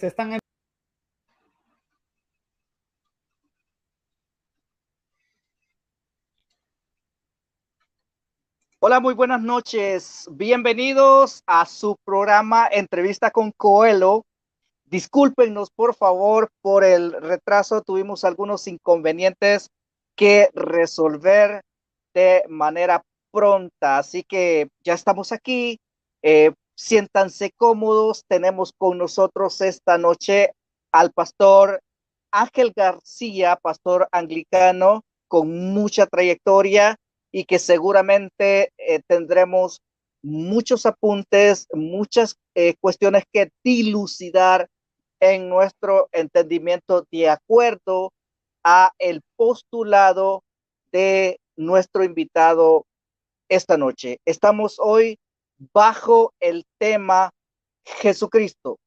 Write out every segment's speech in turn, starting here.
están en... Hola, muy buenas noches. Bienvenidos a su programa Entrevista con Coelho. Discúlpenos, por favor, por el retraso. Tuvimos algunos inconvenientes que resolver de manera pronta. Así que ya estamos aquí. Siéntanse cómodos. Tenemos con nosotros esta noche al pastor Ángel García, pastor anglicano con mucha trayectoria y que seguramente tendremos muchos apuntes, muchas cuestiones que dilucidar en nuestro entendimiento de acuerdo a el postulado de nuestro invitado esta noche. Estamos hoy bajo el tema Jesucristo,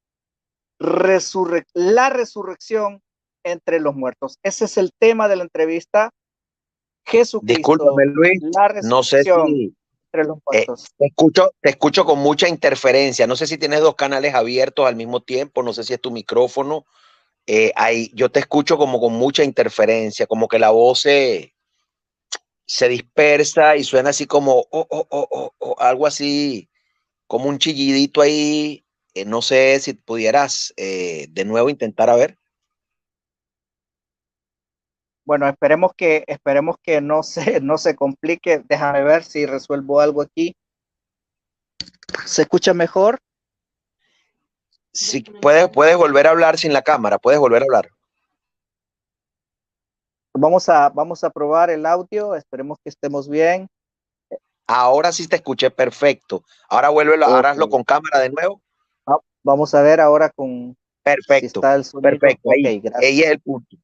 la resurrección entre los muertos. Ese es el tema de la entrevista. Jesucristo, Discúlpame, Luis, la no sé resurrección si entre los muertos. te escucho con mucha interferencia. No sé si tienes dos canales abiertos al mismo tiempo, no sé si es tu micrófono. Yo te escucho como con mucha interferencia, como que la voz se dispersa y suena así como algo así, como un chillidito ahí. No sé si pudieras de nuevo intentar a ver. Bueno, esperemos que no se complique. Déjame ver si resuelvo algo aquí. ¿Se escucha mejor? Si puedes volver a hablar sin la cámara, puedes volver a hablar. Vamos a probar el audio. Esperemos que estemos bien. Ahora sí te escuché perfecto. Ahora vuélvelo, ahora hazlo Okay. con cámara de nuevo. Vamos a ver ahora con si Perfecto, está el sonido. perfecto. Ok, Ahí gracias. es el punto.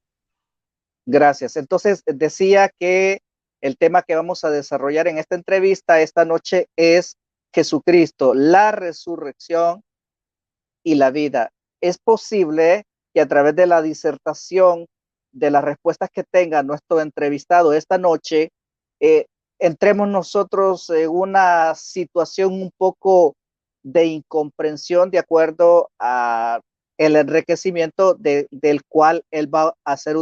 Gracias. Entonces, decía que el tema que vamos a desarrollar en esta entrevista esta noche es Jesucristo, la resurrección y la vida. Es posible que a través de la disertación de las respuestas que tenga nuestro entrevistado esta noche, eh, entremos nosotros en una situación un poco de incomprensión de acuerdo a el enriquecimiento del cual él va a hacer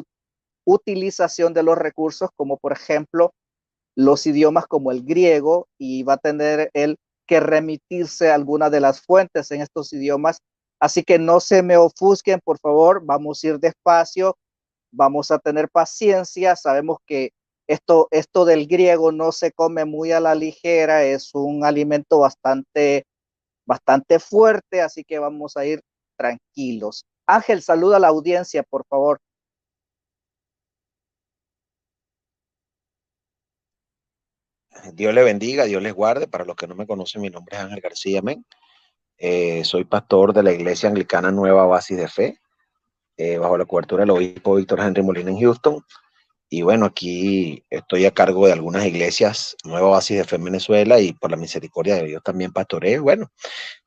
utilización de los recursos, como por ejemplo los idiomas como el griego, y va a tener él que remitirse a alguna de las fuentes en estos idiomas. Así que no se me ofusquen, por favor, vamos a ir despacio, vamos a tener paciencia. Sabemos que esto del griego no se come muy a la ligera, es un alimento bastante fuerte, así que vamos a ir tranquilos. Ángel, saluda a la audiencia, por favor. Dios le bendiga, Dios les guarde. Para los que no me conocen, mi nombre es Ángel García, amén. Soy pastor de la Iglesia Anglicana Nueva Oasis de Fe, bajo la cobertura del obispo Víctor Henry Molina en Houston. Y bueno, aquí estoy a cargo de algunas iglesias Nueva Oasis de Fe en Venezuela y por la misericordia de Dios también pastoreo. Bueno,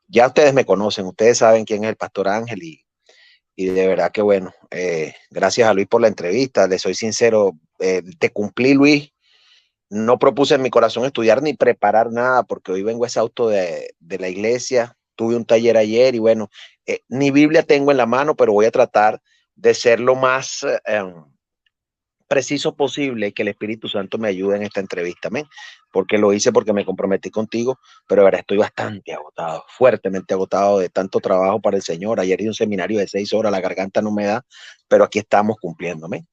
ya ustedes me conocen, ustedes saben quién es el pastor Ángel y de verdad que bueno, gracias a Luis por la entrevista. Le soy sincero, te cumplí, Luis. No propuse en mi corazón estudiar ni preparar nada porque hoy vengo exhausto de la iglesia. Tuve un taller ayer y bueno, ni Biblia tengo en la mano, pero voy a tratar de ser lo más preciso posible y que el Espíritu Santo me ayude en esta entrevista, amén. Porque lo hice porque me comprometí contigo, pero ahora estoy bastante agotado, fuertemente agotado de tanto trabajo para el Señor. Ayer di un seminario de 6 horas, la garganta no me da, pero aquí estamos cumpliendo, amén.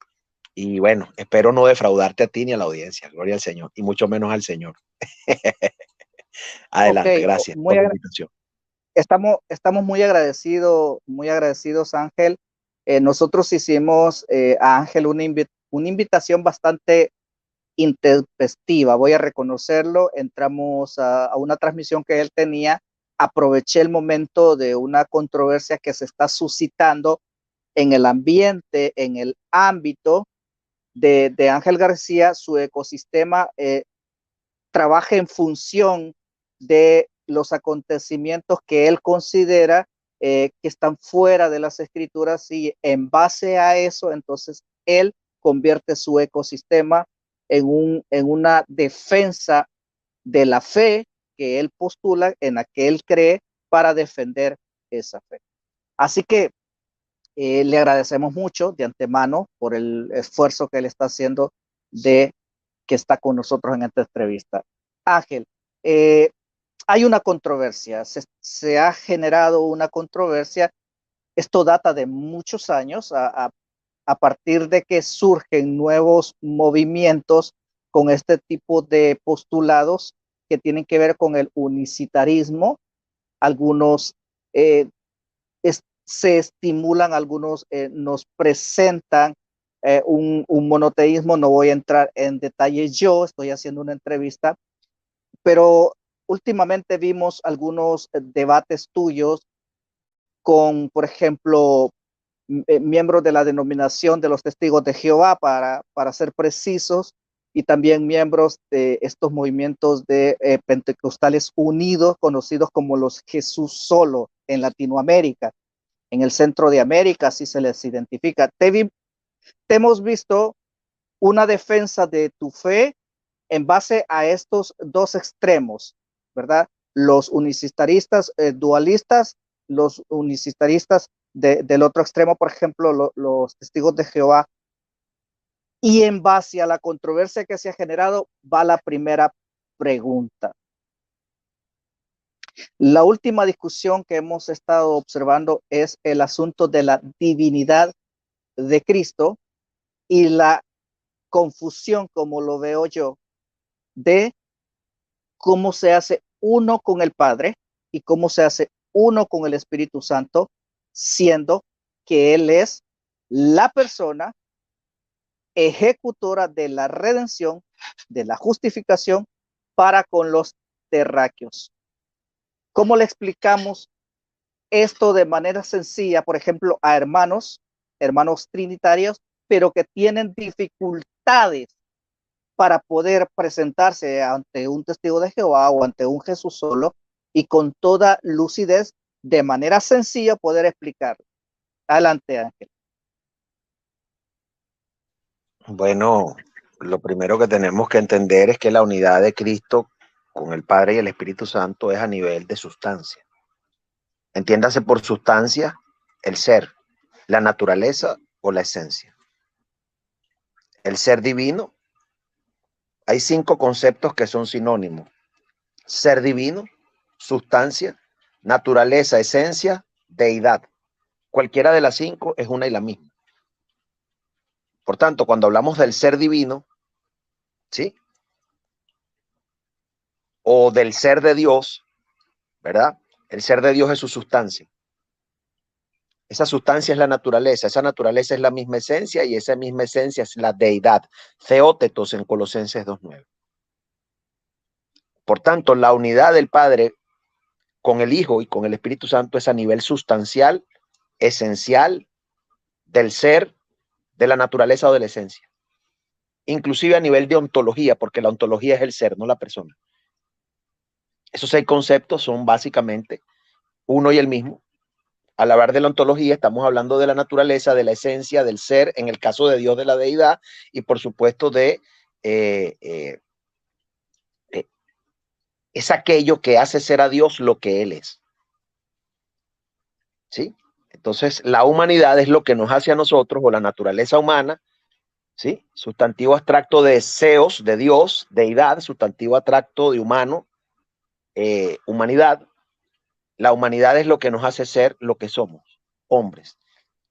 Y bueno, espero no defraudarte a ti ni a la audiencia. Gloria al Señor. Y mucho menos al Señor. Ok, Adelante. Gracias por la invitación. estamos muy agradecidos, Ángel. Nosotros hicimos a Ángel una invitación bastante intempestiva, voy a reconocerlo. Entramos a una transmisión que él tenía, aproveché el momento de una controversia que se está suscitando en el ambiente, en el ámbito de Ángel García. Su ecosistema trabaja en función de los acontecimientos que él considera que están fuera de las escrituras, y en base a eso, entonces él convierte su ecosistema en una defensa de la fe que él postula, en la que él cree, para defender esa fe. Así que Le agradecemos mucho de antemano por el esfuerzo que él está haciendo de que está con nosotros en esta entrevista. Ángel, hay una controversia, se ha generado una controversia. Esto data de muchos años, a partir de que surgen nuevos movimientos con este tipo de postulados que tienen que ver con el unicitarismo. Algunos se estimulan, algunos nos presentan un monoteísmo. No voy a entrar en detalles, yo estoy haciendo una entrevista, pero últimamente vimos algunos debates tuyos con, por ejemplo, miembros de la denominación de los Testigos de Jehová, para ser precisos, y también miembros de estos movimientos de pentecostales unidos, conocidos como los Jesús Solo en Latinoamérica. En el centro de América así se les identifica. Te hemos visto una defensa de tu fe en base a estos dos extremos, ¿verdad? Los unicitaristas dualistas, los unicitaristas del otro extremo, por ejemplo, los Testigos de Jehová. Y en base a la controversia que se ha generado, va la primera pregunta. La última discusión que hemos estado observando es el asunto de la divinidad de Cristo y la confusión, como lo veo yo, de cómo se hace uno con el Padre y cómo se hace uno con el Espíritu Santo, siendo que Él es la persona ejecutora de la redención, de la justificación para con los terráqueos. ¿Cómo le explicamos esto de manera sencilla, por ejemplo, a hermanos trinitarios, pero que tienen dificultades para poder presentarse ante un testigo de Jehová o ante un Jesús Solo, y con toda lucidez, de manera sencilla, poder explicarlo? Adelante, Ángel. Bueno, lo primero que tenemos que entender es que la unidad de Cristo con el Padre y el Espíritu Santo es a nivel de sustancia. Entiéndase por sustancia el ser, la naturaleza o la esencia. El ser divino, hay 5 conceptos que son sinónimos: ser divino, sustancia, naturaleza, esencia, deidad. Cualquiera de las 5 es una y la misma. Por tanto, cuando hablamos del ser divino, ¿sí?, o del ser de Dios, ¿verdad? El ser de Dios es su sustancia. Esa sustancia es la naturaleza, esa naturaleza es la misma esencia, y esa misma esencia es la deidad. Theótetos en Colosenses 2:9. Por tanto, la unidad del Padre con el Hijo y con el Espíritu Santo es a nivel sustancial, esencial, del ser, de la naturaleza o de la esencia. Inclusive a nivel de ontología, porque la ontología es el ser, no la persona. Esos 6 conceptos son básicamente uno y el mismo. Al hablar de la ontología, estamos hablando de la naturaleza, de la esencia, del ser, en el caso de Dios, de la deidad, y por supuesto es aquello que hace ser a Dios lo que Él es. ¿Sí? Entonces, la humanidad es lo que nos hace a nosotros, o la naturaleza humana, ¿sí? Sustantivo abstracto de seos, de Dios, deidad; sustantivo abstracto de humano, humanidad. La humanidad es lo que nos hace ser lo que somos, hombres.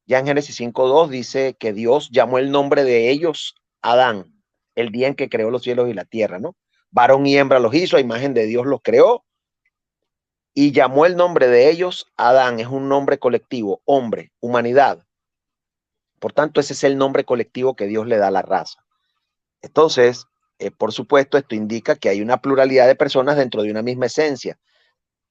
Ya en Génesis 5:2 dice que Dios llamó el nombre de ellos Adán, el día en que creó los cielos y la tierra, ¿no? Varón y hembra los hizo, a imagen de Dios los creó, y llamó el nombre de ellos Adán. Es un nombre colectivo, hombre, humanidad. Por tanto, ese es el nombre colectivo que Dios le da a la raza. Entonces, por supuesto, esto indica que hay una pluralidad de personas dentro de una misma esencia,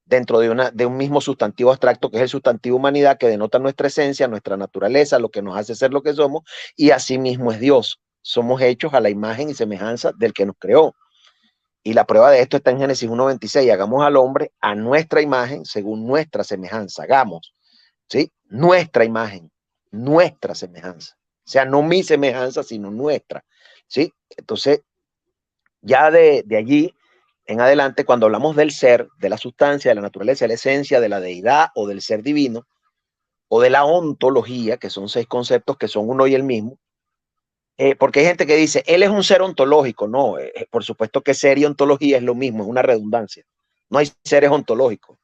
dentro de un mismo sustantivo abstracto, que es el sustantivo humanidad, que denota nuestra esencia, nuestra naturaleza, lo que nos hace ser lo que somos, y así mismo es Dios. Somos hechos a la imagen y semejanza del que nos creó. Y la prueba de esto está en Génesis 1:26. Hagamos al hombre a nuestra imagen, según nuestra semejanza. Hagamos, ¿sí? Nuestra imagen, nuestra semejanza. O sea, no mi semejanza, sino nuestra, ¿sí? Entonces, ya de allí en adelante, cuando hablamos del ser, de la sustancia, de la naturaleza, de la esencia, de la deidad o del ser divino, o de la ontología, que son 6 conceptos que son uno y el mismo, porque hay gente que dice, él es un ser ontológico. No, por supuesto que ser y ontología es lo mismo, es una redundancia. No hay seres ontológicos,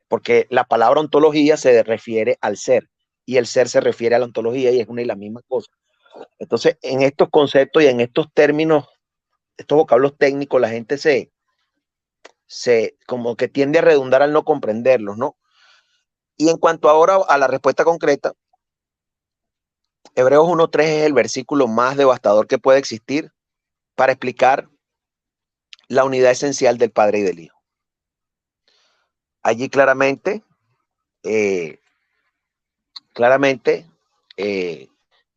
porque la palabra ontología se refiere al ser y el ser se refiere a la ontología y es una y la misma cosa. Entonces, en estos conceptos y en estos términos, estos vocablos técnicos, la gente se como que tiende a redundar al no comprenderlos, ¿no? Y en cuanto ahora a la respuesta concreta, Hebreos 1.3 es el versículo más devastador que puede existir para explicar la unidad esencial del Padre y del Hijo. Allí eh, claramente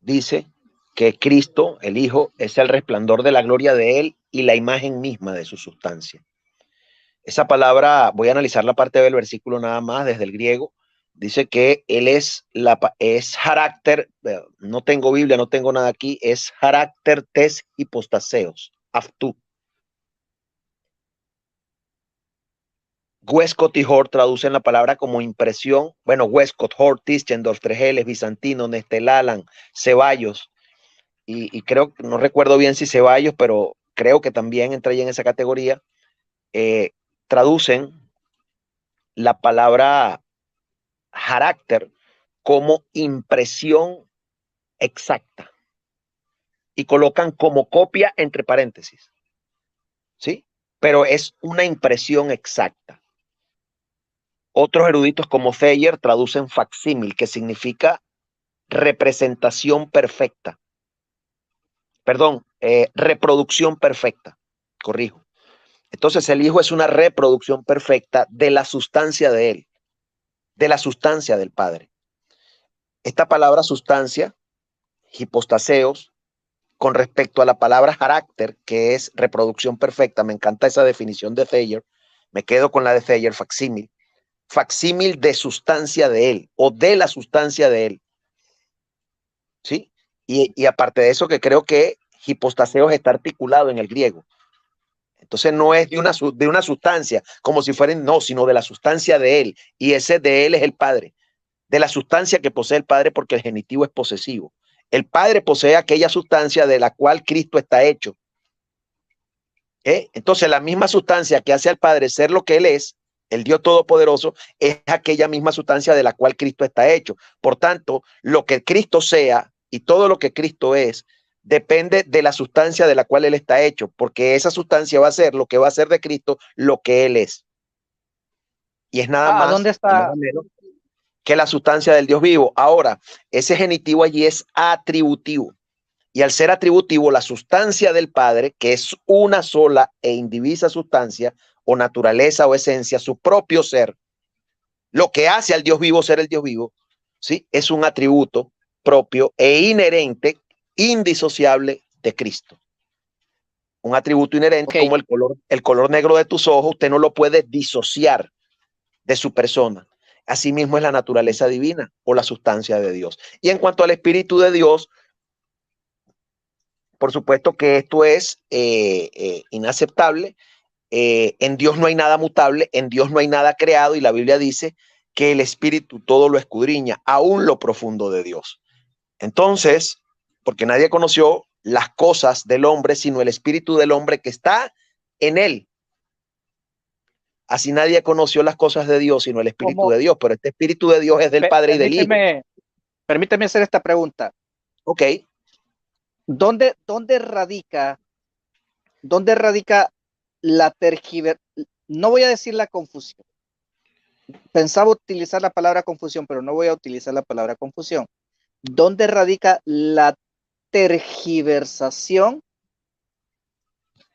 dice que Cristo, el Hijo, es el resplandor de la gloria de Él y la imagen misma de su sustancia. Esa palabra, voy a analizar la parte del versículo nada más desde el griego. Dice que Él es carácter, no tengo Biblia, no tengo nada aquí, es carácter tes hipostaseos, aftú. Westcott y Hort traducen la palabra como impresión. Bueno, Westcott, Hort, Tischendorf, Tregeles, Bizantino, Nestelalan, Ceballos. Y creo, no recuerdo bien si Ceballos, pero creo que también entra ahí en esa categoría. Traducen la palabra carácter como impresión exacta y colocan como copia entre paréntesis, ¿sí? Pero es una impresión exacta. Otros eruditos como Thayer traducen facsímil, que significa representación perfecta. Perdón, reproducción perfecta, corrijo. Entonces el Hijo es una reproducción perfecta de la sustancia de Él, de la sustancia del Padre. Esta palabra sustancia, hipostaseos, con respecto a la palabra carácter, que es reproducción perfecta, me encanta esa definición de Thayer, me quedo con la de Thayer, facsímil, facsímil de sustancia de Él o de la sustancia de Él, ¿sí? Y aparte de eso, que creo que hipostaseos está articulado en el griego. Entonces no es de una sustancia, como si fueran, no, sino de la sustancia de Él. Y ese de Él es el Padre, de la sustancia que posee el Padre, porque el genitivo es posesivo. El Padre posee aquella sustancia de la cual Cristo está hecho. Entonces la misma sustancia que hace al Padre ser lo que Él es, el Dios Todopoderoso, es aquella misma sustancia de la cual Cristo está hecho. Por tanto, lo que Cristo sea y todo lo que Cristo es, depende de la sustancia de la cual Él está hecho, porque esa sustancia va a ser lo que va a ser de Cristo lo que Él es. Y es nada más ¿Dónde y nada está? menos que la sustancia del Dios vivo. Ahora, ese genitivo allí es atributivo. Y al ser atributivo, la sustancia del Padre, que es una sola e indivisa sustancia, o naturaleza o esencia, su propio ser, lo que hace al Dios vivo ser el Dios vivo, ¿sí? Es un atributo propio e inherente, indisociable de Cristo. Un atributo inherente Ok, como el color negro de tus ojos, usted no lo puede disociar de su persona. Asimismo es la naturaleza divina o la sustancia de Dios. Y en cuanto al Espíritu de Dios, por supuesto que esto es inaceptable. En Dios no hay nada mutable, en Dios no hay nada creado, y la Biblia dice que el Espíritu todo lo escudriña, aún lo profundo de Dios. Entonces, porque nadie conoció las cosas del hombre, sino el Espíritu del hombre que está en él. Así nadie conoció las cosas de Dios, sino el Espíritu ¿cómo? de Dios, pero este Espíritu de Dios es del Padre y del Hijo. Permíteme hacer esta pregunta. Ok. ¿Dónde radica la tergiversación? No voy a decir la confusión. Pensaba utilizar la palabra confusión, pero no voy a utilizar la palabra confusión. ¿Dónde radica la tergiversación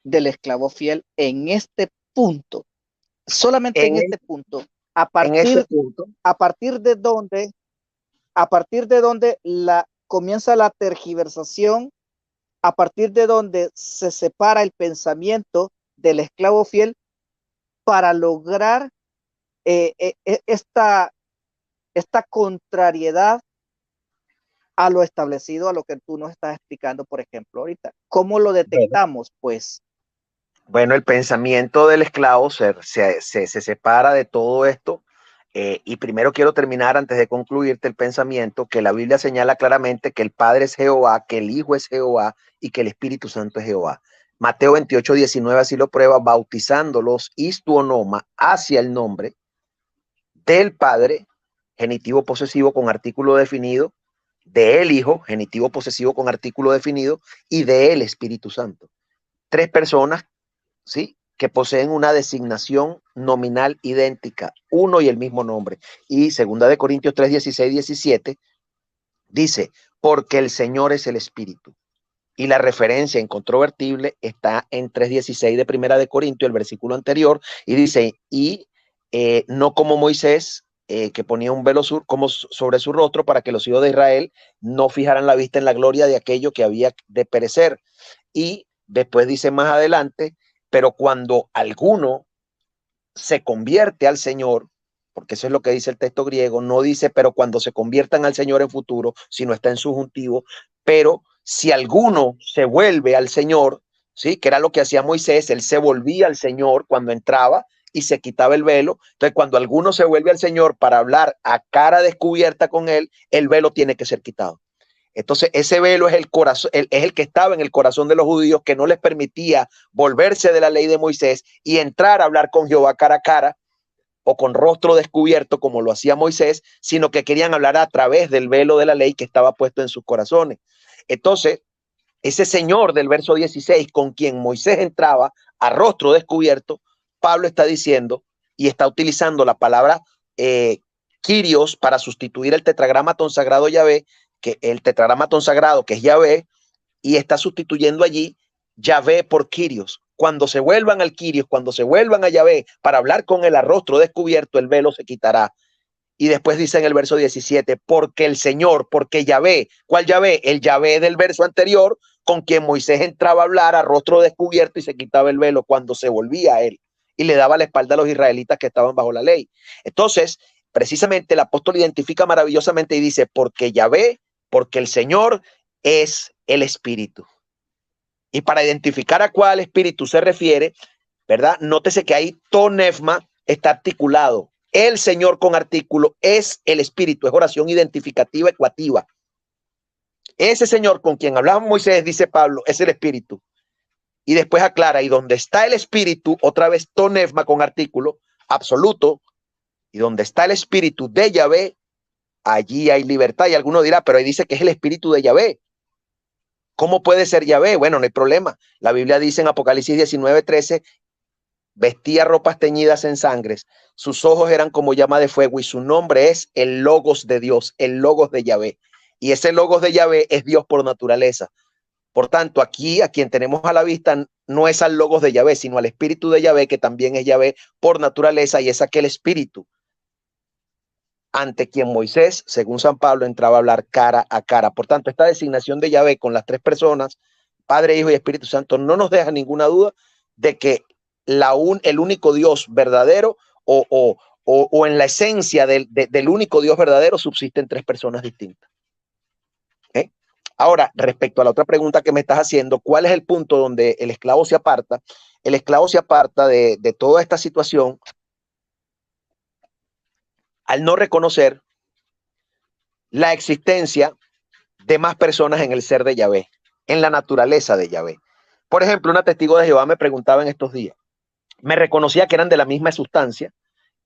del esclavo fiel en este punto? Solamente en En, este punto. en ese punto, A partir de donde, a partir de donde comienza la tergiversación, a partir de donde se separa el pensamiento del esclavo fiel para lograr esta contrariedad a lo establecido, a lo que tú nos estás explicando, por ejemplo, ahorita. ¿Cómo lo detectamos? Pues bueno, el pensamiento del esclavo se separa de todo esto Y primero quiero terminar, antes de concluirte el pensamiento, que la Biblia señala claramente que el Padre es Jehová, que el Hijo es Jehová y que el Espíritu Santo es Jehová. Mateo 28, 19 así lo prueba, bautizándolos istuonoma hacia el nombre del Padre, genitivo posesivo con artículo definido, del Hijo, genitivo posesivo con artículo definido, y del Espíritu Santo. Tres personas, ¿sí?, que poseen una designación nominal idéntica, uno y el mismo nombre. Y 2 Corintios 3, 16, 17 dice, porque el Señor es el Espíritu. Y la referencia incontrovertible está en 3:16 de 1 Corintios, el versículo anterior, y dice, y no como Moisés, que ponía un velo como sobre su rostro para que los hijos de Israel no fijaran la vista en la gloria de aquello que había de perecer. Y después dice más adelante, pero cuando alguno se convierte al Señor, porque eso es lo que dice el texto griego, no dice, pero cuando se conviertan al Señor en futuro, sino está en subjuntivo, pero si alguno se vuelve al Señor, ¿sí?, que era lo que hacía Moisés, él se volvía al Señor cuando entraba y se quitaba el velo. Entonces, cuando alguno se vuelve al Señor para hablar a cara descubierta con él, el velo tiene que ser quitado. Entonces, ese velo es el corazón, es el que estaba en el corazón de los judíos, que no les permitía volverse de la ley de Moisés y entrar a hablar con Jehová cara a cara o con rostro descubierto, como lo hacía Moisés, sino que querían hablar a través del velo de la ley que estaba puesto en sus corazones. Entonces, ese Señor del verso 16, con quien Moisés entraba a rostro descubierto, Pablo está diciendo y está utilizando la palabra Kyrios para sustituir el tetragramatón sagrado Yahvé, que el tetragramatón sagrado, que es Yahvé, y está sustituyendo allí Yahvé por Kyrios. Cuando se vuelvan al Kyrios, cuando se vuelvan a Yahvé para hablar con él a rostro descubierto, el velo se quitará. Y después dice en el verso 17, porque el Señor, porque Yahvé, ¿cuál Yahvé? El Yahvé del verso anterior, con quien Moisés entraba a hablar a rostro descubierto y se quitaba el velo cuando se volvía a él y le daba la espalda a los israelitas que estaban bajo la ley. Entonces, precisamente el apóstol identifica maravillosamente y dice, porque Yahvé, porque el Señor es el Espíritu. Y para identificar a cuál espíritu se refiere, ¿verdad? Nótese que ahí tonefma está articulado. El Señor con artículo es el Espíritu, es oración identificativa ecuativa. Ese Señor con quien hablaba Moisés, dice Pablo, es el Espíritu. Y después aclara, y donde está el Espíritu, otra vez tonefma con artículo absoluto, y donde está el Espíritu de Yahvé, allí hay libertad. Y alguno dirá, pero ahí dice que es el Espíritu de Yahvé. ¿Cómo puede ser Yahvé? Bueno, no hay problema. La Biblia dice en Apocalipsis 19:13, vestía ropas teñidas en sangres, sus ojos eran como llama de fuego y su nombre es el Logos de Dios, el Logos de Yahvé. Y ese Logos de Yahvé es Dios por naturaleza. Por tanto, aquí a quien tenemos a la vista no es al Logos de Yahvé, sino al Espíritu de Yahvé, que también es Yahvé por naturaleza, y es aquel Espíritu ante quien Moisés, según San Pablo, entraba a hablar cara a cara. Por tanto, esta designación de Yahvé con las tres personas, Padre, Hijo y Espíritu Santo, no nos deja ninguna duda de que el único Dios verdadero o en la esencia del único Dios verdadero subsisten tres personas distintas. ¿Eh? Ahora, respecto a la otra pregunta que me estás haciendo, ¿cuál es el punto donde el esclavo se aparta? El esclavo se aparta de toda esta situación al no reconocer la existencia de más personas en el ser de Yahvé, en la naturaleza de Yahvé. Por ejemplo, una testigo de Jehová me preguntaba en estos días, me reconocía que eran de la misma sustancia,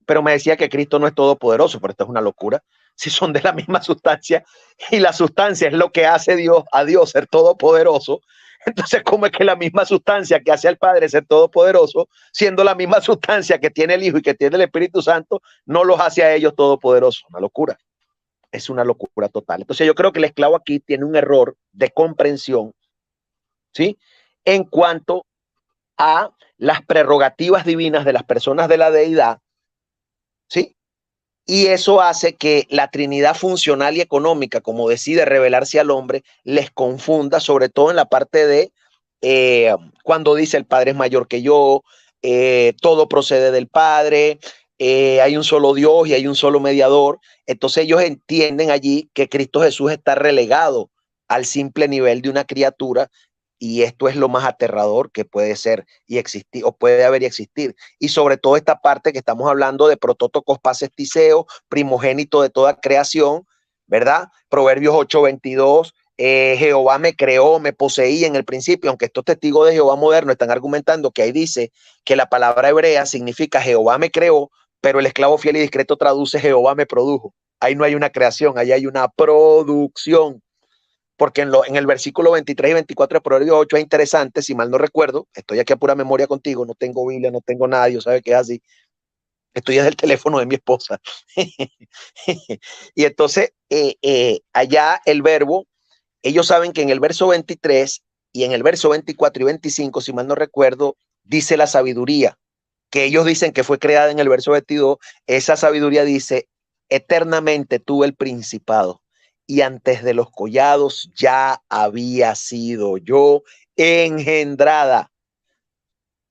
pero me decía que Cristo no es todopoderoso, pero esto es una locura. Si son de la misma sustancia y la sustancia es lo que hace a Dios ser todopoderoso, entonces, ¿cómo es que la misma sustancia que hace al Padre ser todopoderoso, siendo la misma sustancia que tiene el Hijo y que tiene el Espíritu Santo, no los hace a ellos todopoderosos? Una locura. Es una locura total. Entonces, yo creo que el esclavo aquí tiene un error de comprensión, ¿sí?, en cuanto a las prerrogativas divinas de las personas de la deidad, ¿sí? Y eso hace que la Trinidad funcional y económica, como decide revelarse al hombre, les confunda, sobre todo en la parte de cuando dice el Padre es mayor que yo, todo procede del Padre, hay un solo Dios y hay un solo mediador. Entonces ellos entienden allí que Cristo Jesús está relegado al simple nivel de una criatura Y esto es lo más aterrador que puede ser y existir, o puede haber y existir. Y sobre todo esta parte que estamos hablando de protótocos, pases, tiseo, primogénito de toda creación, ¿verdad? Proverbios 8:22, Jehová me creó, me poseía en el principio, aunque estos testigos de Jehová modernos están argumentando que ahí dice que la palabra hebrea significa Jehová me creó, pero el esclavo fiel y discreto traduce Jehová me produjo. Ahí no hay una creación, ahí hay una producción. Porque en el versículo 23 y 24 de Proverbios 8 es interesante, si mal no recuerdo, estoy aquí a pura memoria contigo, no tengo Biblia, no tengo nada, Dios sabe que es así, estoy desde el teléfono de mi esposa. Y entonces, allá el verbo, ellos saben que en el verso 23 y en el verso 24 y 25, si mal no recuerdo, dice la sabiduría, que ellos dicen que fue creada en el verso 22, esa sabiduría dice, eternamente tuve el principado y antes de los collados ya había sido yo engendrada.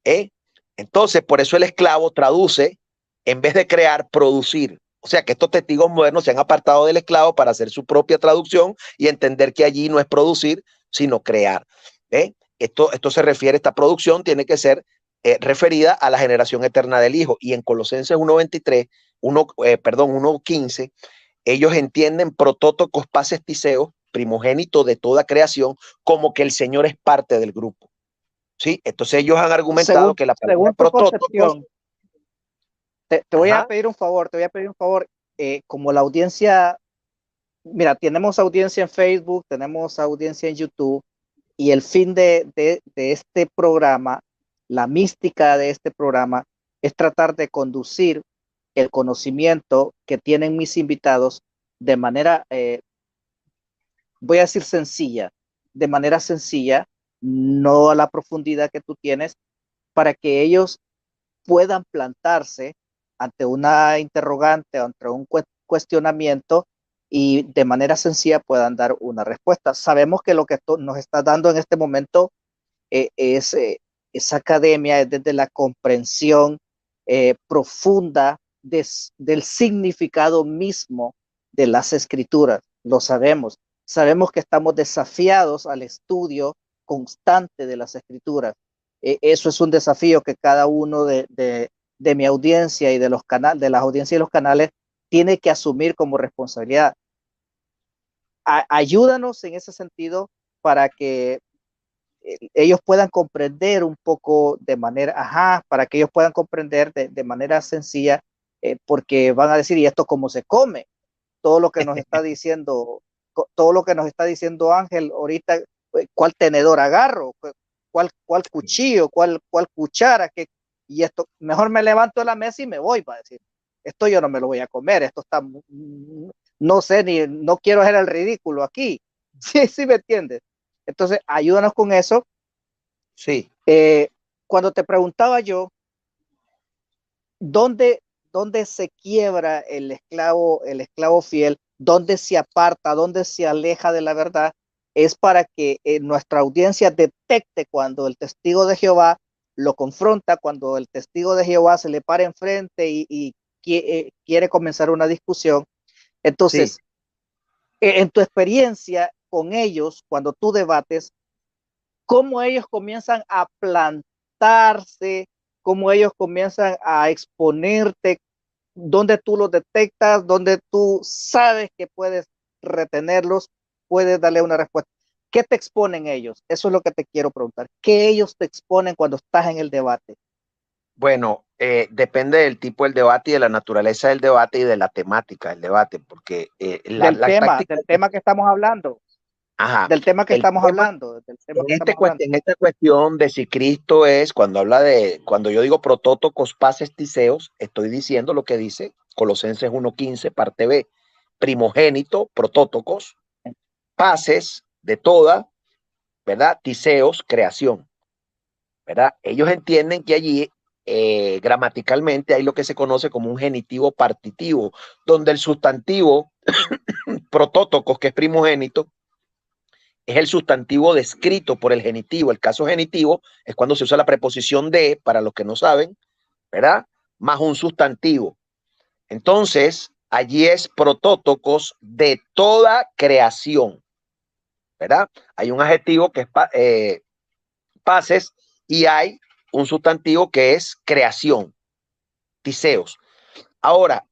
¿Eh? Entonces, por eso el esclavo traduce, en vez de crear, producir. O sea que estos testigos modernos se han apartado del esclavo para hacer su propia traducción y entender que allí no es producir, sino crear. Esto se refiere, esta producción tiene que ser referida a la generación eterna del Hijo. Y en Colosenses 1:23, 1:15, ellos entienden protótocos, pases, tiseos, primogénito de toda creación, como que el Señor es parte del grupo. ¿Sí? Entonces ellos han argumentado que la palabra Según tu protótocos, concepción, te voy a pedir un favor, como la audiencia, mira, tenemos audiencia en Facebook, tenemos audiencia en YouTube, y el fin de este programa, la mística de este programa, es tratar de conducir el conocimiento que tienen mis invitados de manera, voy a decir sencilla, de manera sencilla, no a la profundidad que tú tienes, para que ellos puedan plantarse ante una interrogante, ante un cuestionamiento y de manera sencilla puedan dar una respuesta. Sabemos que lo que nos está dando en este momento es academia, es desde la comprensión profunda del significado mismo de las escrituras. Lo sabemos. Sabemos que estamos desafiados al estudio constante de las escrituras. Eso es un desafío que cada uno de mi audiencia y de los canales, de las audiencias y los canales, tiene que asumir como responsabilidad. Ayúdanos en ese sentido para que ellos puedan comprender un poco de manera, para que ellos puedan comprender de manera sencilla, porque van a decir, ¿y esto cómo se come? Todo lo que nos está diciendo, todo lo que nos está diciendo Ángel ahorita, ¿cuál tenedor agarro? ¿Cuál cuchillo? ¿Cuál cuchara? Y esto, mejor me levanto de la mesa y me voy, para decir, esto yo no me lo voy a comer, esto está, no sé, no quiero hacer el ridículo aquí. Sí, me entiendes. Entonces, ayúdanos con eso. sí. Cuando te preguntaba yo, ¿dónde, ¿dónde se quiebra el esclavo fiel? ¿Dónde se aparta? ¿Dónde se aleja de la verdad? Es para que nuestra audiencia detecte cuando el testigo de Jehová lo confronta, cuando el testigo de Jehová se le para enfrente y quiere comenzar una discusión. Entonces, Sí. En tu experiencia con ellos, cuando tú debates, cómo ellos comienzan a plantarse, cómo ellos comienzan a exponerte, donde tú los detectas, donde tú sabes que puedes retenerlos, puedes darle una respuesta. ¿Qué te exponen ellos? Eso es lo que te quiero preguntar. ¿Qué ellos te exponen cuando estás en el debate? Bueno, depende del tipo del debate y de la naturaleza del debate y de la temática del debate, porque las tácticas. Del tema que estamos hablando, Ajá, del tema que el estamos tema hablando, del tema que estamos hablando. en esta cuestión de si Cristo es, cuando yo digo protótocos, pases, tiseos, estoy diciendo lo que dice Colosenses 1:15, parte B, primogénito, protótocos, pases de toda, ¿verdad? Tiseos, creación, ¿verdad? Ellos entienden que allí gramaticalmente hay lo que se conoce como un genitivo partitivo, donde el sustantivo protótocos, que es primogénito, es el sustantivo descrito por el genitivo. El caso genitivo es cuando se usa la preposición de, para los que no saben, ¿verdad? Más un sustantivo. Entonces, allí es protótocos de toda creación, ¿verdad? Hay un adjetivo que es capaces, y hay un sustantivo que es creación, tiseos. Ahora,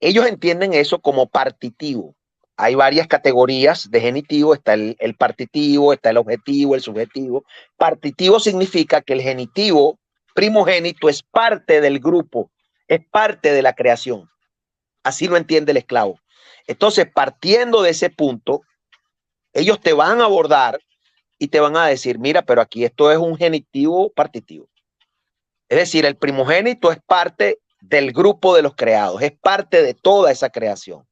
ellos entienden eso como partitivo. Hay varias categorías de genitivo, está el partitivo, está el objetivo, el subjetivo. Partitivo significa que el genitivo primogénito es parte del grupo, es parte de la creación. Así lo entiende el esclavo. Entonces, partiendo de ese punto, ellos te van a abordar y te van a decir, mira, pero aquí esto es un genitivo partitivo. Es decir, el primogénito es parte del grupo de los creados, es parte de toda esa creación.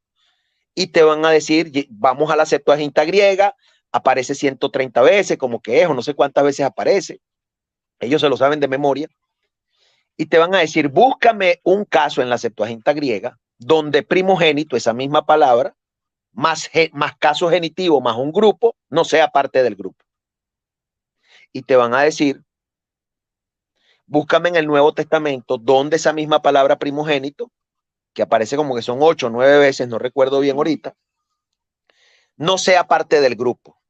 Y te van a decir, vamos a la Septuaginta griega, aparece 130 veces, como que es, o no sé cuántas veces aparece. Ellos se lo saben de memoria. Y te van a decir, búscame un caso en la Septuaginta griega donde primogénito, esa misma palabra, más caso genitivo, más un grupo, no sea parte del grupo. Y te van a decir, búscame en el Nuevo Testamento donde esa misma palabra primogénito, que aparece como que son 8 o 9 veces, no recuerdo bien ahorita, no sea parte del grupo.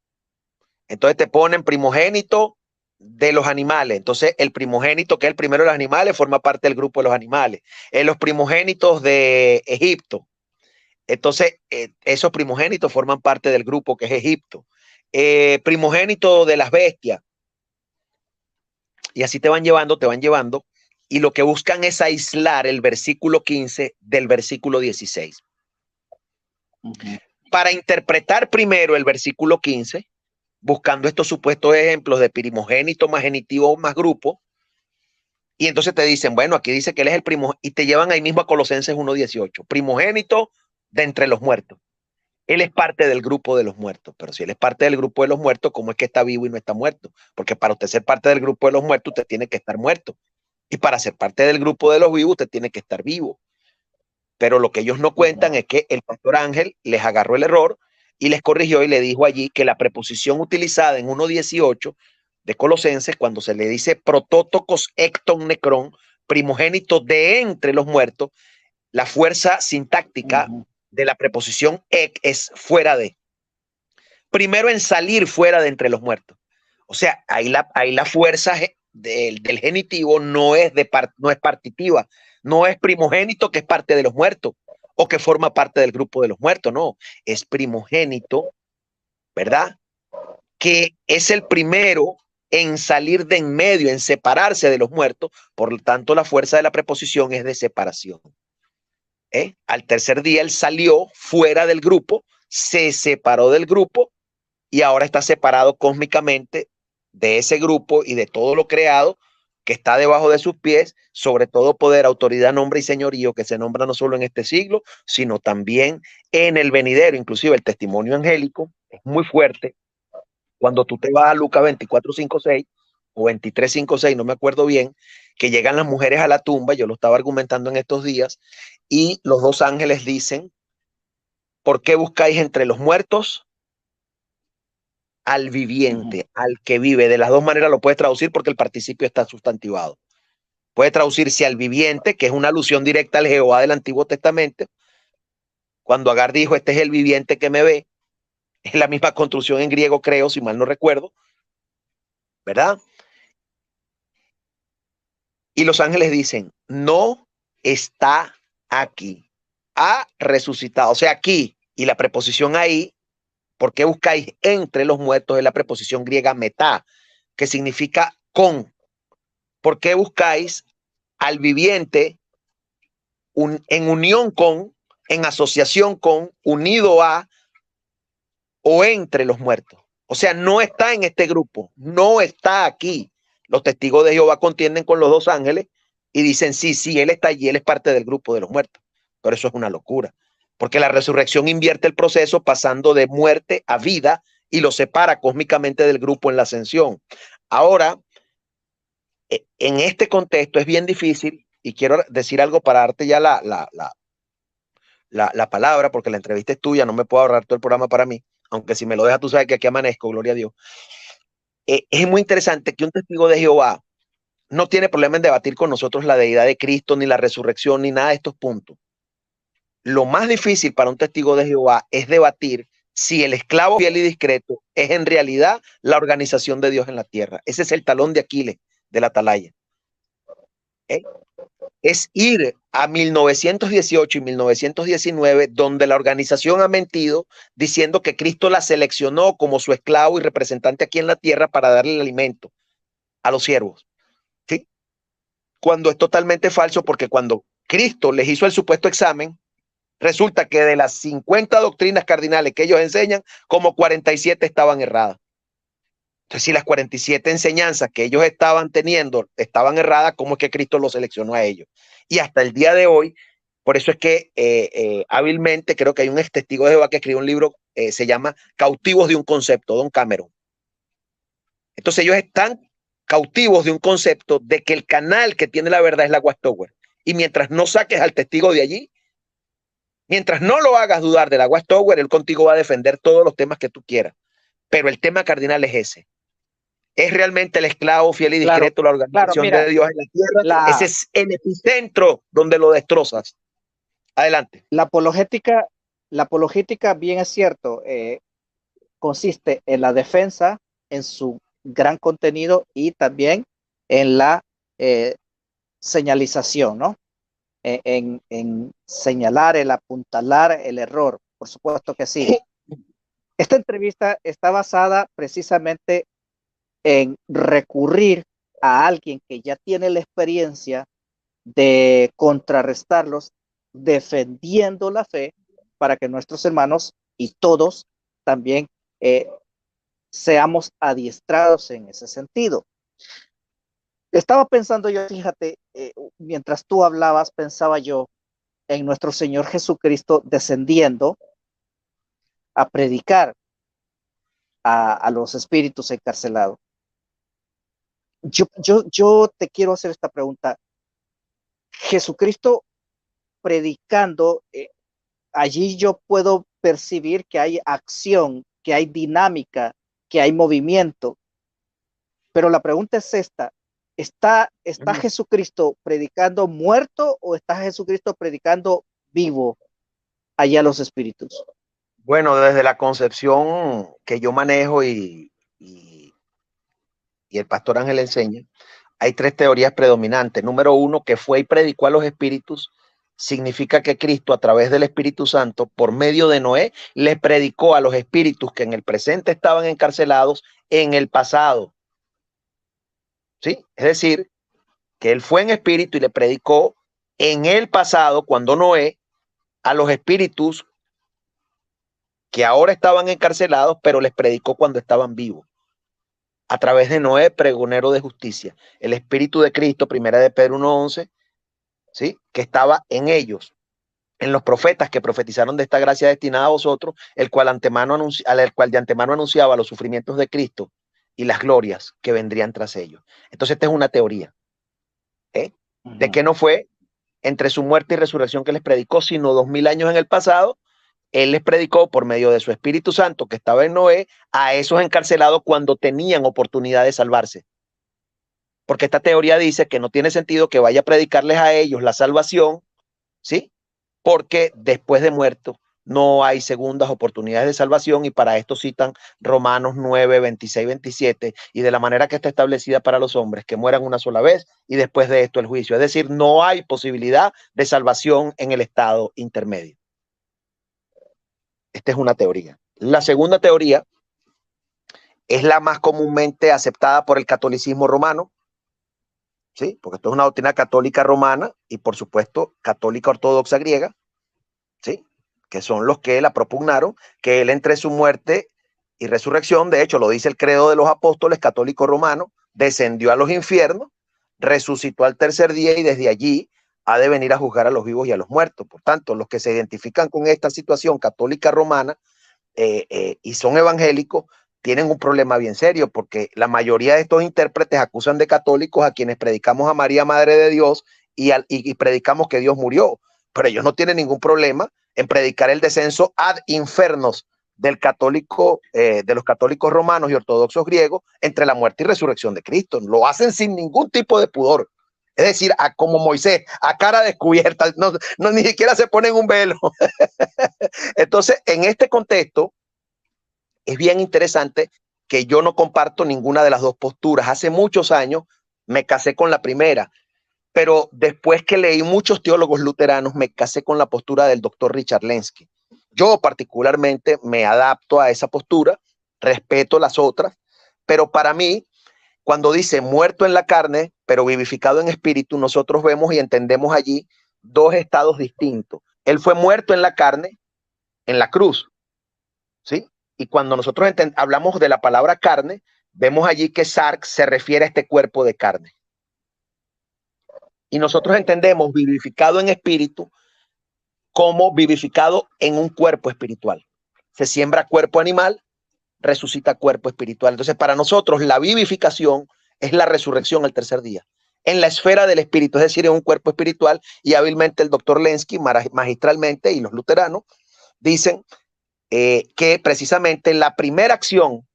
Entonces te ponen primogénito de los animales. Entonces el primogénito, que es el primero de los animales, forma parte del grupo de los animales. En los primogénitos de Egipto. Entonces esos primogénitos forman parte del grupo que es Egipto. Primogénito de las bestias. Y así te van llevando, te van llevando. Y lo que buscan es aislar el versículo 15 del versículo 16. Para interpretar primero el versículo 15, buscando estos supuestos ejemplos de primogénito más genitivo más grupo, y entonces te dicen, bueno, aquí dice que él es el primogénito, y te llevan ahí mismo a Colosenses 1:18, primogénito de entre los muertos. Él es parte del grupo de los muertos, pero si él es parte del grupo de los muertos, ¿cómo es que está vivo y no está muerto? Porque para usted ser parte del grupo de los muertos, usted tiene que estar muerto. Y para ser parte del grupo de los vivos, usted tiene que estar vivo. Pero lo que ellos no cuentan es que el pastor Ángel les agarró el error y les corrigió y le dijo allí que la preposición utilizada en 1:18 de Colosenses, cuando se le dice protótocos ecton necrón, primogénito de entre los muertos, la fuerza sintáctica de la preposición ec es fuera de. Primero en salir fuera de entre los muertos. O sea, ahí la fuerza del genitivo no es partitiva, no es primogénito que es parte de los muertos o que forma parte del grupo de los muertos, no, es primogénito, ¿verdad? Que es el primero en salir de en medio, en separarse de los muertos, por lo tanto la fuerza de la preposición es de separación. Al tercer día él salió fuera del grupo, se separó del grupo y ahora está separado cósmicamente de ese grupo y de todo lo creado que está debajo de sus pies, sobre todo poder, autoridad, nombre y señorío que se nombra no solo en este siglo, sino también en el venidero. Inclusive el testimonio angélico es muy fuerte. Cuando tú te vas a Lucas 24:5-6 o 23:5-6, no me acuerdo bien, que llegan las mujeres a la tumba, yo lo estaba argumentando en estos días, y los dos ángeles dicen, ¿por qué buscáis entre los muertos al viviente, al que vive? De las dos maneras lo puedes traducir porque el participio está sustantivado. Puede traducirse al viviente, que es una alusión directa al Jehová del Antiguo Testamento. Cuando Agar dijo, este es el viviente que me ve, es la misma construcción en griego, creo, si mal no recuerdo, ¿verdad? Y los ángeles dicen, no está aquí, ha resucitado. O sea, aquí, y la preposición ahí, ¿por qué buscáis entre los muertos? Es la preposición griega metá, que significa con. ¿Por qué buscáis al viviente en unión con, en asociación con, unido a o entre los muertos? O sea, no está en este grupo, no está aquí. Los testigos de Jehová contienden con los dos ángeles y dicen, sí, sí, él está allí, él es parte del grupo de los muertos. Pero eso es una locura, porque la resurrección invierte el proceso pasando de muerte a vida y lo separa cósmicamente del grupo en la ascensión. Ahora, en este contexto es bien difícil, y quiero decir algo para darte ya la palabra, porque la entrevista es tuya, no me puedo ahorrar todo el programa para mí, aunque si me lo dejas tú sabes que aquí amanezco, gloria a Dios. Es muy interesante que un testigo de Jehová no tiene problema en debatir con nosotros la deidad de Cristo, ni la resurrección, ni nada de estos puntos. Lo más difícil para un testigo de Jehová es debatir si el esclavo fiel y discreto es en realidad la organización de Dios en la tierra. Ese es el talón de Aquiles de la atalaya. Es ir a 1918 y 1919, donde la organización ha mentido diciendo que Cristo la seleccionó como su esclavo y representante aquí en la tierra para darle el alimento a los siervos. ¿Sí? Cuando es totalmente falso, porque cuando Cristo les hizo el supuesto examen, resulta que de las 50 doctrinas cardinales que ellos enseñan, como 47 estaban erradas. Entonces, si las 47 enseñanzas que ellos estaban teniendo estaban erradas, ¿cómo es que Cristo los seleccionó a ellos? Y hasta el día de hoy, por eso es que hábilmente creo que hay un ex testigo de Jehová que escribió un libro, se llama Cautivos de un concepto, Don Cameron. Entonces ellos están cautivos de un concepto de que el canal que tiene la verdad es la Watchtower. Y mientras no saques al testigo de allí, mientras no lo hagas dudar de la Watchtower, él contigo va a defender todos los temas que tú quieras. Pero el tema cardinal es ese. ¿Es realmente el esclavo fiel y discreto la organización mira, de Dios en la tierra? Ese es el epicentro donde lo destrozas. Adelante. La apologética, bien es cierto, consiste en la defensa, en su gran contenido y también en la señalización, ¿no? En señalar, el apuntalar el error, por supuesto que sí. Esta entrevista está basada precisamente en recurrir a alguien que ya tiene la experiencia de contrarrestarlos, defendiendo la fe, para que nuestros hermanos y todos también seamos adiestrados en ese sentido. Estaba pensando yo, fíjate, mientras tú hablabas, pensaba yo en nuestro Señor Jesucristo descendiendo a predicar a los espíritus encarcelados. Yo te quiero hacer esta pregunta. Jesucristo predicando, allí yo puedo percibir que hay acción, que hay dinámica, que hay movimiento. Pero la pregunta es esta: ¿está Jesucristo predicando muerto o está Jesucristo predicando vivo allá a los espíritus? Bueno, desde la concepción que yo manejo y el pastor Ángel enseña, hay tres teorías predominantes. Número uno, que fue y predicó a los espíritus, significa que Cristo, a través del Espíritu Santo, por medio de Noé, le predicó a los espíritus que en el presente estaban encarcelados en el pasado. ¿Sí? Es decir, que él fue en espíritu y le predicó en el pasado, cuando Noé, a los espíritus que ahora estaban encarcelados, pero les predicó cuando estaban vivos. A través de Noé, pregonero de justicia. El Espíritu de Cristo, primera de Pedro 1:11, ¿sí? Que estaba en ellos, en los profetas que profetizaron de esta gracia destinada a vosotros, el cual de antemano anunciaba los sufrimientos de Cristo y las glorias que vendrían tras ellos. Entonces esta es una teoría, de que no fue entre su muerte y resurrección que les predicó, sino 2000 años en el pasado. Él les predicó por medio de su Espíritu Santo que estaba en Noé a esos encarcelados cuando tenían oportunidad de salvarse. Porque esta teoría dice que no tiene sentido que vaya a predicarles a ellos la salvación, ¿sí? Porque después de muerto no hay segundas oportunidades de salvación, y para esto citan Romanos 9, 26, 27, y de la manera que está establecida para los hombres, que mueran una sola vez y después de esto el juicio. Es decir, no hay posibilidad de salvación en el estado intermedio. Esta es una teoría. La segunda teoría es la más comúnmente aceptada por el catolicismo romano, ¿sí? Porque esto es una doctrina católica romana y, por supuesto, católica ortodoxa griega, ¿sí? Que son los que la propugnaron, que él entre su muerte y resurrección, de hecho lo dice el credo de los apóstoles católicos romanos, descendió a los infiernos, resucitó al tercer día y desde allí ha de venir a juzgar a los vivos y a los muertos. Por tanto, los que se identifican con esta situación católica romana y son evangélicos, tienen un problema bien serio, porque la mayoría de estos intérpretes acusan de católicos a quienes predicamos a María, Madre de Dios, y predicamos que Dios murió, pero ellos no tienen ningún problema en predicar el descenso ad infernos del católico, de los católicos romanos y ortodoxos griegos, entre la muerte y resurrección de Cristo. Lo hacen sin ningún tipo de pudor. Es decir, como Moisés, a cara descubierta, no, ni siquiera se ponen un velo. Entonces, en este contexto, es bien interesante que yo no comparto ninguna de las dos posturas. Hace muchos años me casé con la primera, pero después que leí muchos teólogos luteranos, me casé con la postura del doctor Richard Lenski. Yo particularmente me adapto a esa postura, respeto las otras, pero para mí, cuando dice muerto en la carne, pero vivificado en espíritu, nosotros vemos y entendemos allí dos estados distintos. Él fue muerto en la carne, en la cruz, ¿sí? Y cuando nosotros hablamos de la palabra carne, vemos allí que sarx se refiere a este cuerpo de carne. Y nosotros entendemos vivificado en espíritu como vivificado en un cuerpo espiritual. Se siembra cuerpo animal, resucita cuerpo espiritual. Entonces, para nosotros la vivificación es la resurrección el tercer día, en la esfera del espíritu, es decir, en un cuerpo espiritual. Y hábilmente el doctor Lenski, magistralmente, y los luteranos dicen que precisamente la primera acción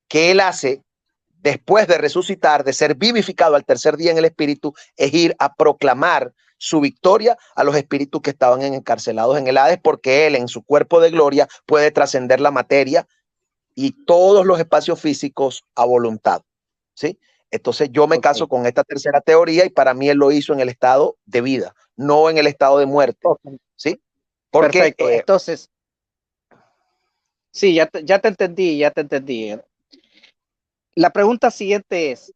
que él hace después de resucitar, de ser vivificado al tercer día en el espíritu, es ir a proclamar su victoria a los espíritus que estaban encarcelados en el Hades, porque él en su cuerpo de gloria puede trascender la materia y todos los espacios físicos a voluntad, ¿sí? Entonces yo me caso con esta tercera teoría y para mí él lo hizo en el estado de vida, no en el estado de muerte, ¿sí? Porque, perfecto, entonces, sí, ya te entendí, ya te entendí. La pregunta siguiente es,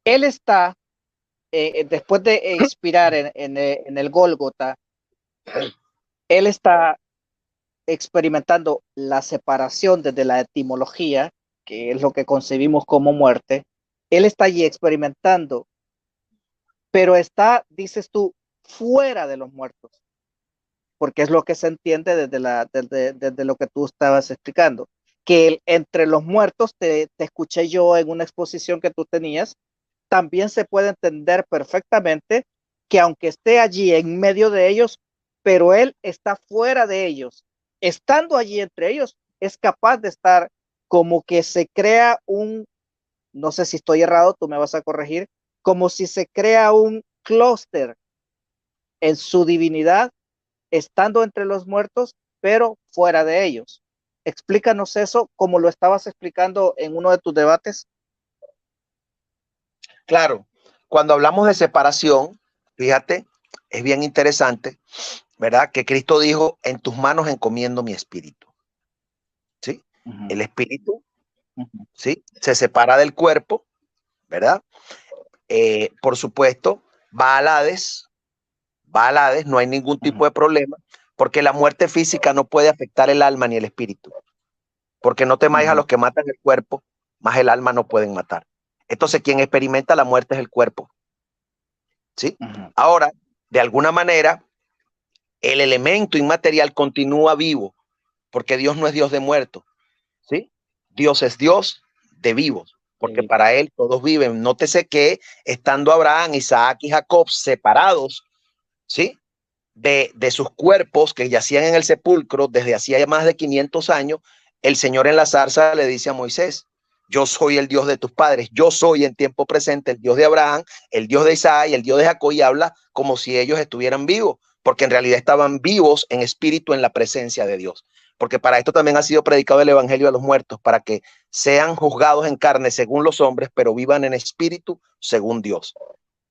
él está, después de expirar en el Gólgota, él está experimentando la separación desde la etimología, que es lo que concebimos como muerte. Él está allí experimentando, pero está, dices tú, fuera de los muertos, porque es lo que se entiende desde lo que tú estabas explicando, que entre los muertos, te escuché yo en una exposición que tú tenías, también se puede entender perfectamente que aunque esté allí en medio de ellos, pero él está fuera de ellos. Estando allí entre ellos, es capaz de estar como que se crea no sé si estoy errado, tú me vas a corregir, como si se crea un clúster en su divinidad, estando entre los muertos, pero fuera de ellos. Explícanos eso como lo estabas explicando en uno de tus debates. claro, cuando hablamos de separación, fíjate, es bien interesante, ¿verdad? Que Cristo dijo, en tus manos encomiendo mi espíritu, ¿sí? El espíritu, ¿sí? Se separa del cuerpo, ¿verdad? Por supuesto, va al Hades, no hay ningún tipo de problema, porque la muerte física no puede afectar el alma ni el espíritu, porque no temáis a los que matan el cuerpo, más el alma no pueden matar. Entonces, quien experimenta la muerte es el cuerpo, ¿sí? Ahora, de alguna manera, el elemento inmaterial continúa vivo, porque Dios no es Dios de muertos, ¿sí? Dios es Dios de vivos, porque para él todos viven. Nótese que estando Abraham, Isaac y Jacob separados, ¿sí? De sus cuerpos que yacían en el sepulcro desde hacía más de 500 años, el Señor en la zarza le dice a Moisés, yo soy el Dios de tus padres, yo soy en tiempo presente el Dios de Abraham, el Dios de Isaac y el Dios de Jacob, y habla como si ellos estuvieran vivos, porque en realidad estaban vivos en espíritu en la presencia de Dios. Porque para esto también ha sido predicado el evangelio a los muertos, para que sean juzgados en carne según los hombres, pero vivan en espíritu según Dios.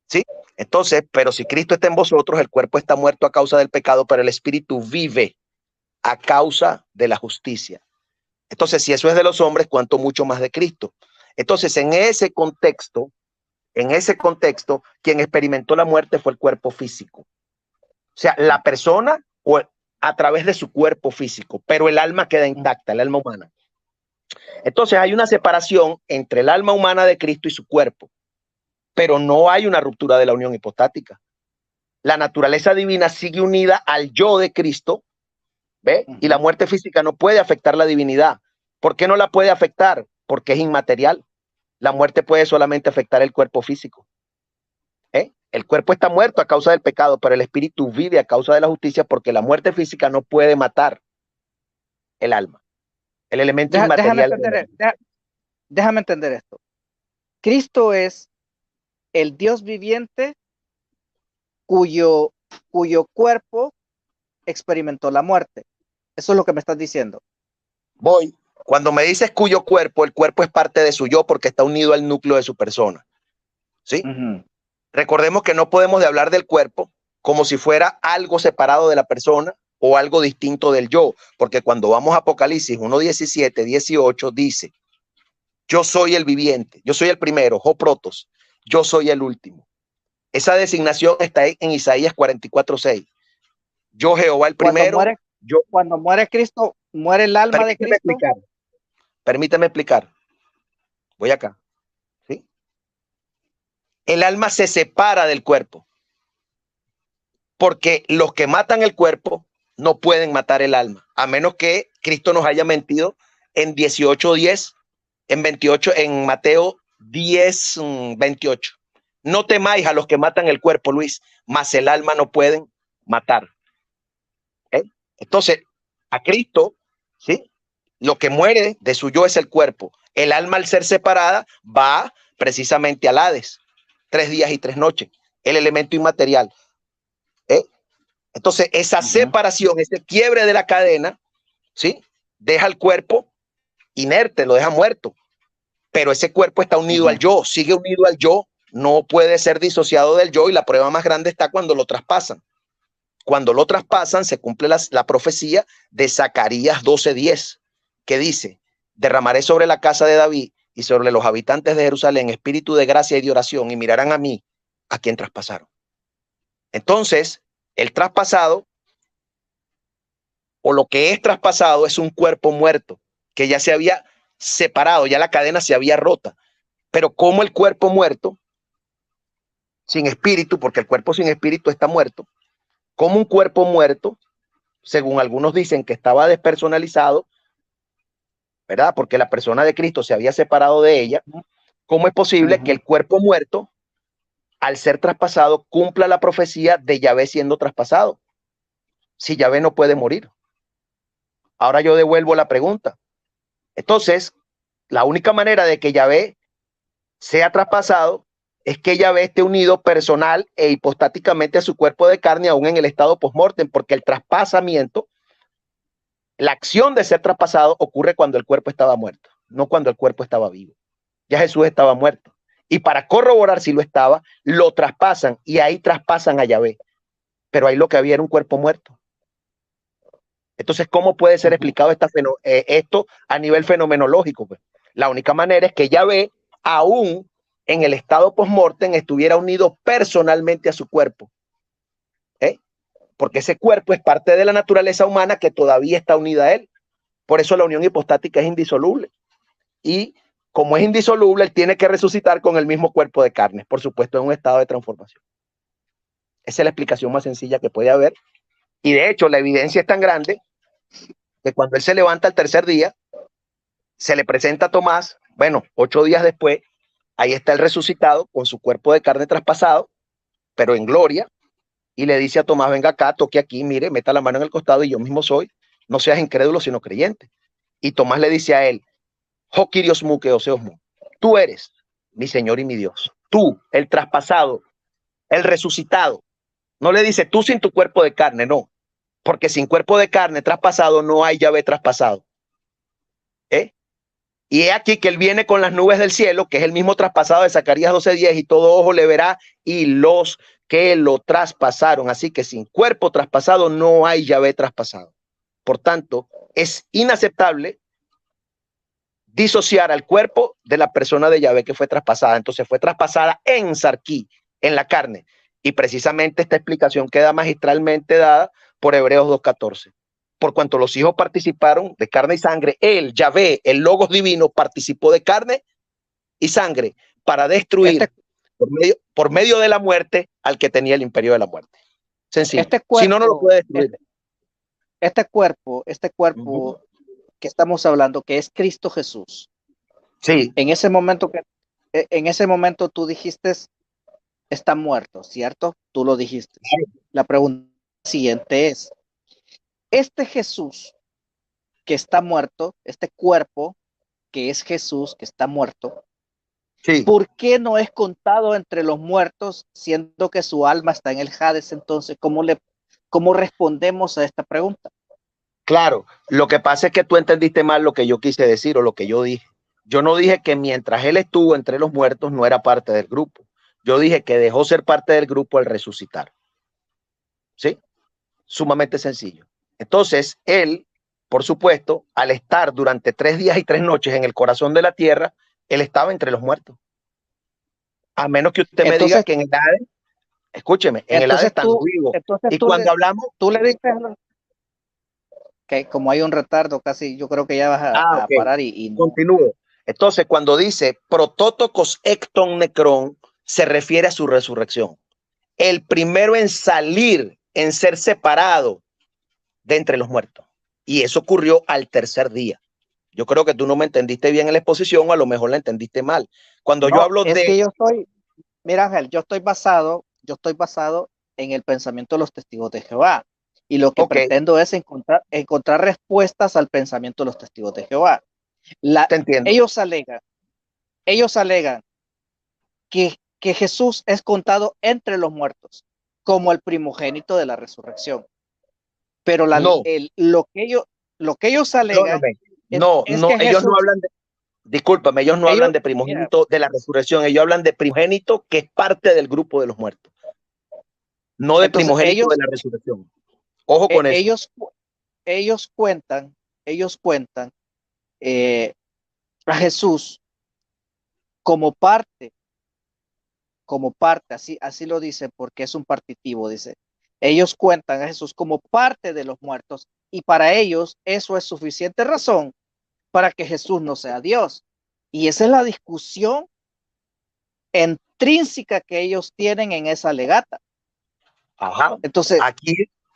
¿Sí? Entonces, pero si Cristo está en vosotros, el cuerpo está muerto a causa del pecado, pero el espíritu vive a causa de la justicia. Entonces, si eso es de los hombres, cuánto mucho más de Cristo. Entonces, en ese contexto, quien experimentó la muerte fue el cuerpo físico. O sea, la persona a través de su cuerpo físico, pero el alma queda intacta, el alma humana. Entonces, hay una separación entre el alma humana de Cristo y su cuerpo, pero no hay una ruptura de la unión hipostática. La naturaleza divina sigue unida al yo de Cristo, ¿ve? Y la muerte física no puede afectar la divinidad. ¿Por qué no la puede afectar? Porque es inmaterial. La muerte puede solamente afectar el cuerpo físico. El cuerpo está muerto a causa del pecado, pero el espíritu vive a causa de la justicia, porque la muerte física no puede matar el alma. El elemento inmaterial. Déjame entender esto. Cristo es el Dios viviente cuyo cuerpo experimentó la muerte. Eso es lo que me estás diciendo. Voy. Cuando me dices cuyo cuerpo, el cuerpo es parte de su yo porque está unido al núcleo de su persona. ¿Sí? Recordemos que no podemos de hablar del cuerpo como si fuera algo separado de la persona o algo distinto del yo, porque cuando vamos a Apocalipsis 1:17, 18 dice, yo soy el viviente, yo soy el primero, Jo Protos, yo soy el último. Esa designación está en Isaías 44:6. Yo Jehová el primero. Cuando muere Cristo, muere el alma de Cristo. Permíteme explicar. Voy acá. ¿Sí? El alma se separa del cuerpo. Porque los que matan el cuerpo no pueden matar el alma, a menos que Cristo nos haya mentido en 18:10, en 28, en Mateo 10:28. No temáis a los que matan el cuerpo, Luis, mas el alma no pueden matar. Entonces, a Cristo, ¿sí? Lo que muere de su yo es el cuerpo. El alma, al ser separada, va precisamente al Hades, 3 días y 3 noches, el elemento inmaterial. Entonces, esa separación, ese quiebre de la cadena, ¿sí? Deja el cuerpo inerte, lo deja muerto. Pero ese cuerpo está unido al yo, sigue unido al yo, no puede ser disociado del yo, y la prueba más grande está cuando lo traspasan. Cuando lo traspasan, se cumple la profecía de Zacarías 12:10, que dice, derramaré sobre la casa de David y sobre los habitantes de Jerusalén espíritu de gracia y de oración, y mirarán a mí, a quien traspasaron. Entonces, el traspasado, o lo que es traspasado, es un cuerpo muerto, que ya se había separado, ya la cadena se había rota. Pero como el cuerpo muerto, sin espíritu, porque el cuerpo sin espíritu está muerto, como un cuerpo muerto, según algunos dicen que estaba despersonalizado, ¿verdad? Porque la persona de Cristo se había separado de ella. ¿Cómo es posible que el cuerpo muerto, al ser traspasado, cumpla la profecía de Yahvé siendo traspasado? Si Yahvé no puede morir. Ahora yo devuelvo la pregunta. Entonces, la única manera de que Yahvé sea traspasado es que Yahvé esté unido personal e hipostáticamente a su cuerpo de carne, aún en el estado post-mortem, porque el traspasamiento, la acción de ser traspasado, ocurre cuando el cuerpo estaba muerto, no cuando el cuerpo estaba vivo. Ya Jesús estaba muerto. Y para corroborar si lo estaba, lo traspasan, y ahí traspasan a Yahvé. Pero ahí lo que había era un cuerpo muerto. Entonces, ¿cómo puede ser explicado esto a nivel fenomenológico? Pues la única manera es que Yahvé, aún en el estado post-mortem, estuviera unido personalmente a su cuerpo. Porque ese cuerpo es parte de la naturaleza humana que todavía está unida a él. Por eso la unión hipostática es indisoluble. Y como es indisoluble, él tiene que resucitar con el mismo cuerpo de carne, por supuesto, en un estado de transformación. Esa es la explicación más sencilla que puede haber. Y de hecho, la evidencia es tan grande que cuando él se levanta el tercer día, se le presenta a Tomás, 8 días después, ahí está el resucitado con su cuerpo de carne traspasado, pero en gloria, y le dice a Tomás, venga acá, toque aquí, mire, meta la mano en el costado y yo mismo soy, no seas incrédulo sino creyente. Y Tomás le dice a él, Jo Kyrios mu que oseos mu, tú eres mi Señor y mi Dios, tú, el traspasado, el resucitado. No le dice tú sin tu cuerpo de carne, no, porque sin cuerpo de carne traspasado no hay Yahvé traspasado. Y he aquí que él viene con las nubes del cielo, que es el mismo traspasado de Zacarías 12:10, y todo ojo le verá, y los que lo traspasaron. Así que sin cuerpo traspasado no hay Yahvé traspasado. Por tanto, es inaceptable disociar al cuerpo de la persona de Yahvé que fue traspasada. Entonces fue traspasada en Sarquí, en la carne. Y precisamente esta explicación queda magistralmente dada por Hebreos 2:14. Por cuanto los hijos participaron de carne y sangre, él, Yahvé, el Logos divino, participó de carne y sangre para destruir por medio de la muerte al que tenía el imperio de la muerte. Sencillo. Si no, no lo puede destruir. Este cuerpo que estamos hablando, que es Cristo Jesús. Sí. En ese momento tú dijiste, está muerto, ¿cierto? Tú lo dijiste. La pregunta siguiente es, este Jesús que está muerto, este cuerpo que es Jesús que está muerto, sí, ¿por qué no es contado entre los muertos, siendo que su alma está en el Hades? Entonces, ¿cómo respondemos a esta pregunta? Claro, lo que pasa es que tú entendiste mal lo que yo quise decir o lo que yo dije. Yo no dije que mientras él estuvo entre los muertos no era parte del grupo. Yo dije que dejó ser parte del grupo al resucitar. ¿Sí? Sumamente sencillo. Entonces, él, por supuesto, al estar durante 3 días y 3 noches en el corazón de la tierra, él estaba entre los muertos. A menos que usted me diga Entonces, que en el Hades, escúcheme, en el Hades entonces están los vivos. entonces Y cuando hablamos, tú le dices que como hay un retardo casi, yo creo que ya vas a ok, parar y no. continúo. Entonces, cuando dice protótocos ecton necrón, se refiere a su resurrección. El primero en salir, en ser separado de entre los muertos. Y eso ocurrió al tercer día. Yo creo que tú no me entendiste bien en la exposición o a lo mejor la entendiste mal. Cuando yo No, hablo es de... que yo estoy, mira Ángel, yo estoy basado en el pensamiento de los testigos de Jehová. Y lo que Ok, pretendo es encontrar respuestas al pensamiento de los testigos de Jehová. te entiendo. Ellos alegan que Jesús es contado entre los muertos como el primogénito de la resurrección. Pero No, lo que ellos alegan perdóname. No, es no, que ellos no Jesús, hablan de... Discúlpame, ellos no ellos, hablan de mira, primogénito de la resurrección, ellos hablan de primogénito que es parte del grupo de los muertos, no de entonces primogénito de la resurrección. Ojo con eso. ellos, ellos cuentan eh, a Jesús como parte, así lo dicen porque es un partitivo, dice. Ellos cuentan a Jesús como parte de los muertos y para ellos eso es suficiente razón para que Jesús no sea Dios. Y esa es la discusión intrínseca que ellos tienen en esa legata. Ajá. Entonces,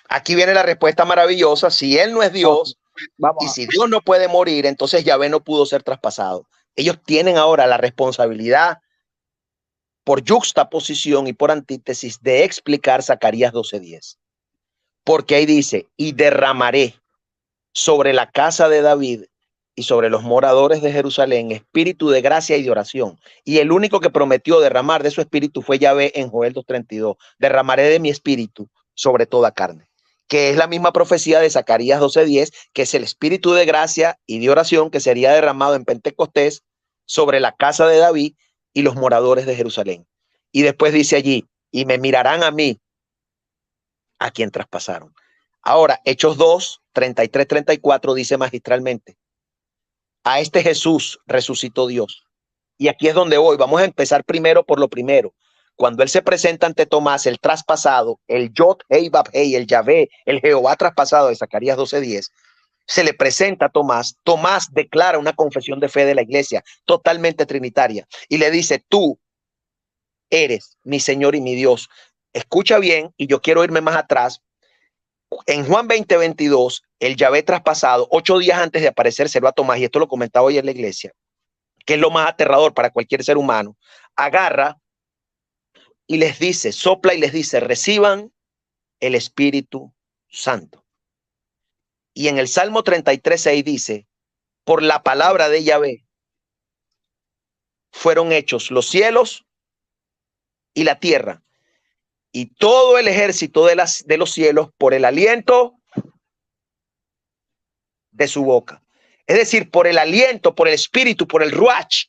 Aquí viene la respuesta maravillosa. Si él no es okay, Dios y vamos a, si Dios no puede morir, entonces Yahvé no pudo ser traspasado. Ellos tienen ahora la responsabilidad por yuxtaposición y por antítesis de explicar Zacarías 12:10. Porque ahí dice, y derramaré sobre la casa de David y sobre los moradores de Jerusalén espíritu de gracia y de oración. Y el único que prometió derramar de su espíritu fue Yahvé en Joel 2:32. Derramaré de mi espíritu sobre toda carne, que es la misma profecía de Zacarías 12:10, que es el espíritu de gracia y de oración que sería derramado en Pentecostés sobre la casa de David y los moradores de Jerusalén. Y después dice allí, y me mirarán a mí, a quien traspasaron. Ahora, Hechos 2:33-34 dice magistralmente, a este Jesús resucitó Dios. Y aquí es donde voy. Vamos a empezar primero por lo primero. Cuando él se presenta ante Tomás, el traspasado, el Yod, Hei, Bab, Hei, el Yahvé, el Jehová traspasado de Zacarías 12:10, se le presenta a Tomás. Tomás declara una confesión de fe de la iglesia totalmente trinitaria y le dice, tú eres mi Señor y mi Dios. Escucha bien, y yo quiero irme más atrás. En Juan 20:22, el Yahvé traspasado, 8 días antes de aparecérselo a Tomás, y esto lo comentaba hoy en la iglesia, que es lo más aterrador para cualquier ser humano, agarra y les dice, sopla y les dice, reciban el Espíritu Santo. Y en el Salmo 33:6 dice, por la palabra de Yahvé fueron hechos los cielos y la tierra, y todo el ejército de los cielos por el aliento de su boca. Es decir, por el aliento, por el espíritu, por el ruach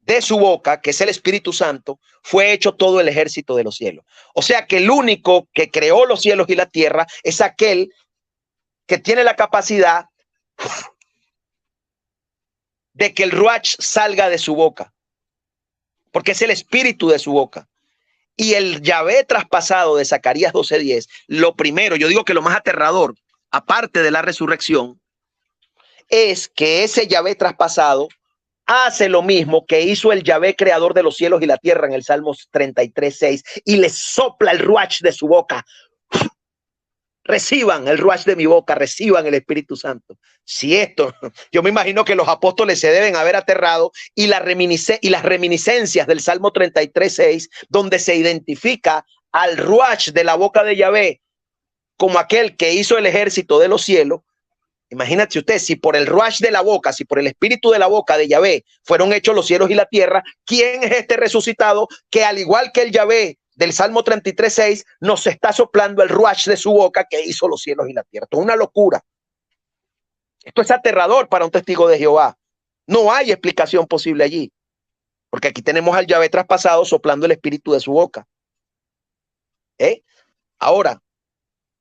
de su boca, que es el Espíritu Santo, fue hecho todo el ejército de los cielos. O sea que el único que creó los cielos y la tierra es aquel que tiene la capacidad de que el ruach salga de su boca, porque es el espíritu de su boca. Y el Yahvé traspasado de Zacarías 12:10, lo primero, yo digo que lo más aterrador, aparte de la resurrección, es que ese Yahvé traspasado hace lo mismo que hizo el Yahvé creador de los cielos y la tierra en el Salmos 33:6 y le sopla el ruach de su boca. Reciban el ruach de mi boca, reciban el Espíritu Santo. Si esto, yo me imagino que los apóstoles se deben haber aterrado y las reminiscencias del Salmo 33:6, donde se identifica al ruach de la boca de Yahvé como aquel que hizo el ejército de los cielos. Imagínate usted, si por el ruach de la boca, si por el espíritu de la boca de Yahvé fueron hechos los cielos y la tierra, ¿quién es este resucitado que al igual que el Yahvé del Salmo 33:6 nos está soplando el ruach de su boca que hizo los cielos y la tierra? Esto es una locura. Esto es aterrador para un testigo de Jehová. No hay explicación posible allí, porque aquí tenemos al Yahvé traspasado soplando el espíritu de su boca. Ahora,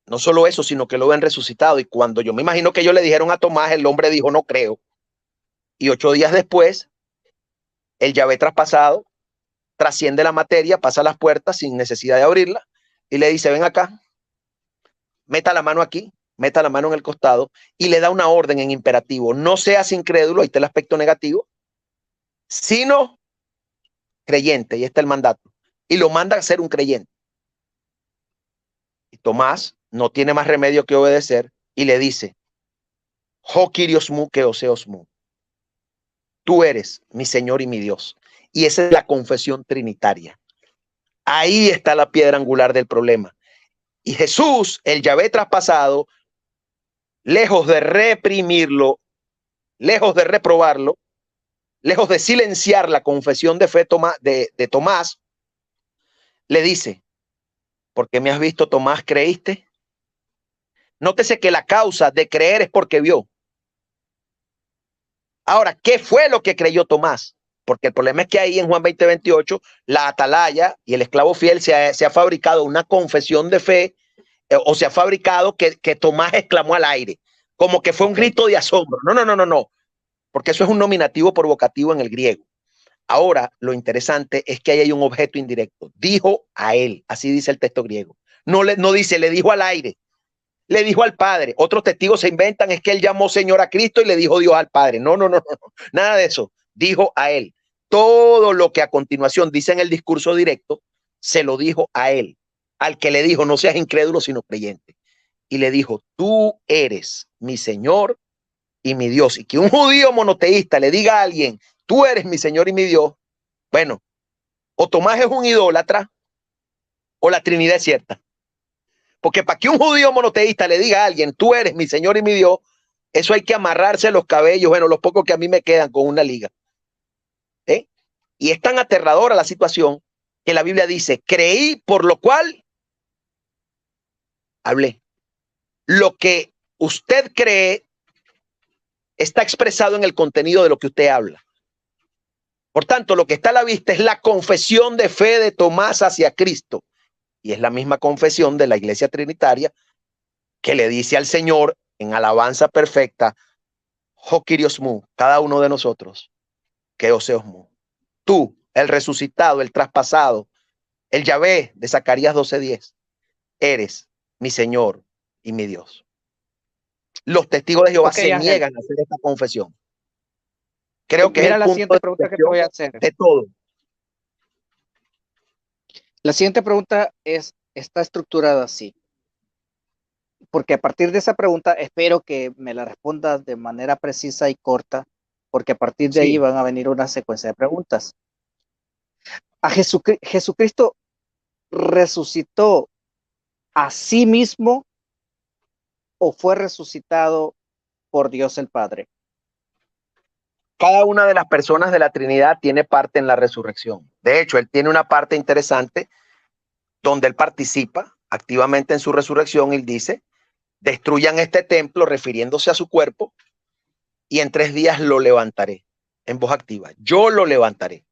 no solo eso, sino que lo ven resucitado. Y cuando yo me imagino que ellos le dijeron a Tomás, el hombre dijo, no creo. Y 8 días después, el Yahvé traspasado trasciende la materia, pasa las puertas sin necesidad de abrirla y le dice, ven acá, meta la mano aquí, meta la mano en el costado y le da una orden en imperativo. No seas incrédulo, ahí está el aspecto negativo, sino creyente. Y está el mandato. Y lo manda a ser un creyente. Y Tomás no tiene más remedio que obedecer y le dice, Jo Kyriosmu que Oseosmu, tú eres mi Señor y mi Dios. Y esa es la confesión trinitaria. Ahí está la piedra angular del problema. Y Jesús, el Yahvé traspasado, lejos de reprimirlo, lejos de reprobarlo, lejos de silenciar la confesión de fe de Tomás, le dice, ¿por qué me has visto, Tomás, creíste? Nótese que la causa de creer es porque vio. Ahora, ¿qué fue lo que creyó Tomás? Porque el problema es que ahí en Juan 20:28, la atalaya y el esclavo fiel se ha fabricado una confesión de fe, o se ha fabricado que Tomás exclamó al aire, como que fue un grito de asombro. No, porque eso es un nominativo provocativo en el griego. Ahora, lo interesante es que ahí hay un objeto indirecto. Dijo a él, así dice el texto griego. No dice, le dijo al aire, le dijo al Padre. Otros testigos se inventan, es que él llamó Señor a Cristo y le dijo Dios al Padre. No, nada de eso. Dijo a él. Todo lo que a continuación dice en el discurso directo, se lo dijo a él. Al que le dijo, no seas incrédulo, sino creyente. Y le dijo, tú eres mi Señor y mi Dios. Y que un judío monoteísta le diga a alguien, tú eres mi Señor y mi Dios, bueno, o Tomás es un idólatra o la Trinidad es cierta. Porque para que un judío monoteísta le diga a alguien, tú eres mi Señor y mi Dios, eso hay que amarrarse los cabellos, bueno, los pocos que a mí me quedan con una liga. Y es tan aterradora la situación que la Biblia dice, creí por lo cual hablé. Lo que usted cree está expresado en el contenido de lo que usted habla. Por tanto, lo que está a la vista es la confesión de fe de Tomás hacia Cristo. Y es la misma confesión de la Iglesia Trinitaria que le dice al Señor en alabanza perfecta, Jo Kyriosmu, cada uno de nosotros, que Oseosmu. Tú, el resucitado, el traspasado, el Yahvé de Zacarías 12:10, eres mi Señor y mi Dios. Los testigos de Jehová se niegan a hacer esta confesión. Creo que es el la siguiente pregunta que te voy a hacer. De todo. La siguiente pregunta está estructurada así. Porque a partir de esa pregunta espero que me la respondas de manera precisa y corta, porque a partir de ahí van a venir una secuencia de preguntas. ¿A Jesucristo resucitó a sí mismo o fue resucitado por Dios el Padre? Cada una de las personas de la Trinidad tiene parte en la resurrección. De hecho, él tiene una parte interesante donde él participa activamente en su resurrección. Él dice, destruyan este templo, refiriéndose a su cuerpo, y en 3 días lo levantaré. En voz activa, yo lo levantaré.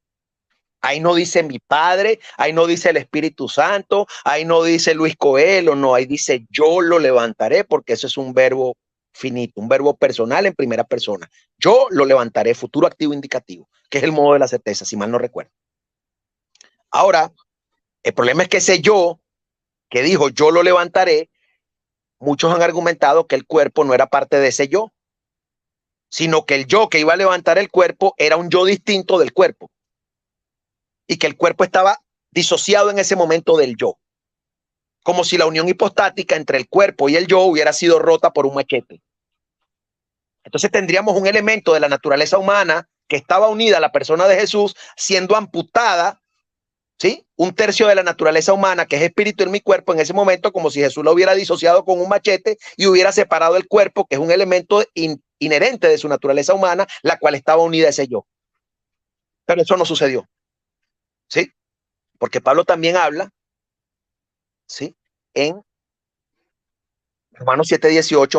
Ahí no dice mi Padre, ahí no dice el Espíritu Santo, ahí no dice Luis Coelho, no, ahí dice yo lo levantaré, porque eso es un verbo finito, un verbo personal en primera persona. Yo lo levantaré, futuro activo indicativo, que es el modo de la certeza, si mal no recuerdo. Ahora, el problema es que ese yo que dijo yo lo levantaré, muchos han argumentado que el cuerpo no era parte de ese yo, sino que el yo que iba a levantar el cuerpo era un yo distinto del cuerpo y que el cuerpo estaba disociado en ese momento del yo, como si la unión hipostática entre el cuerpo y el yo hubiera sido rota por un machete. Entonces tendríamos un elemento de la naturaleza humana que estaba unida a la persona de Jesús siendo amputada, ¿sí? 1/3 de la naturaleza humana, que es espíritu en mi cuerpo, en ese momento, como si Jesús lo hubiera disociado con un machete y hubiera separado el cuerpo, que es un elemento inherente de su naturaleza humana, la cual estaba unida a ese yo. Pero eso no sucedió, ¿sí? Porque Pablo también habla, ¿sí? En Romanos 7:18,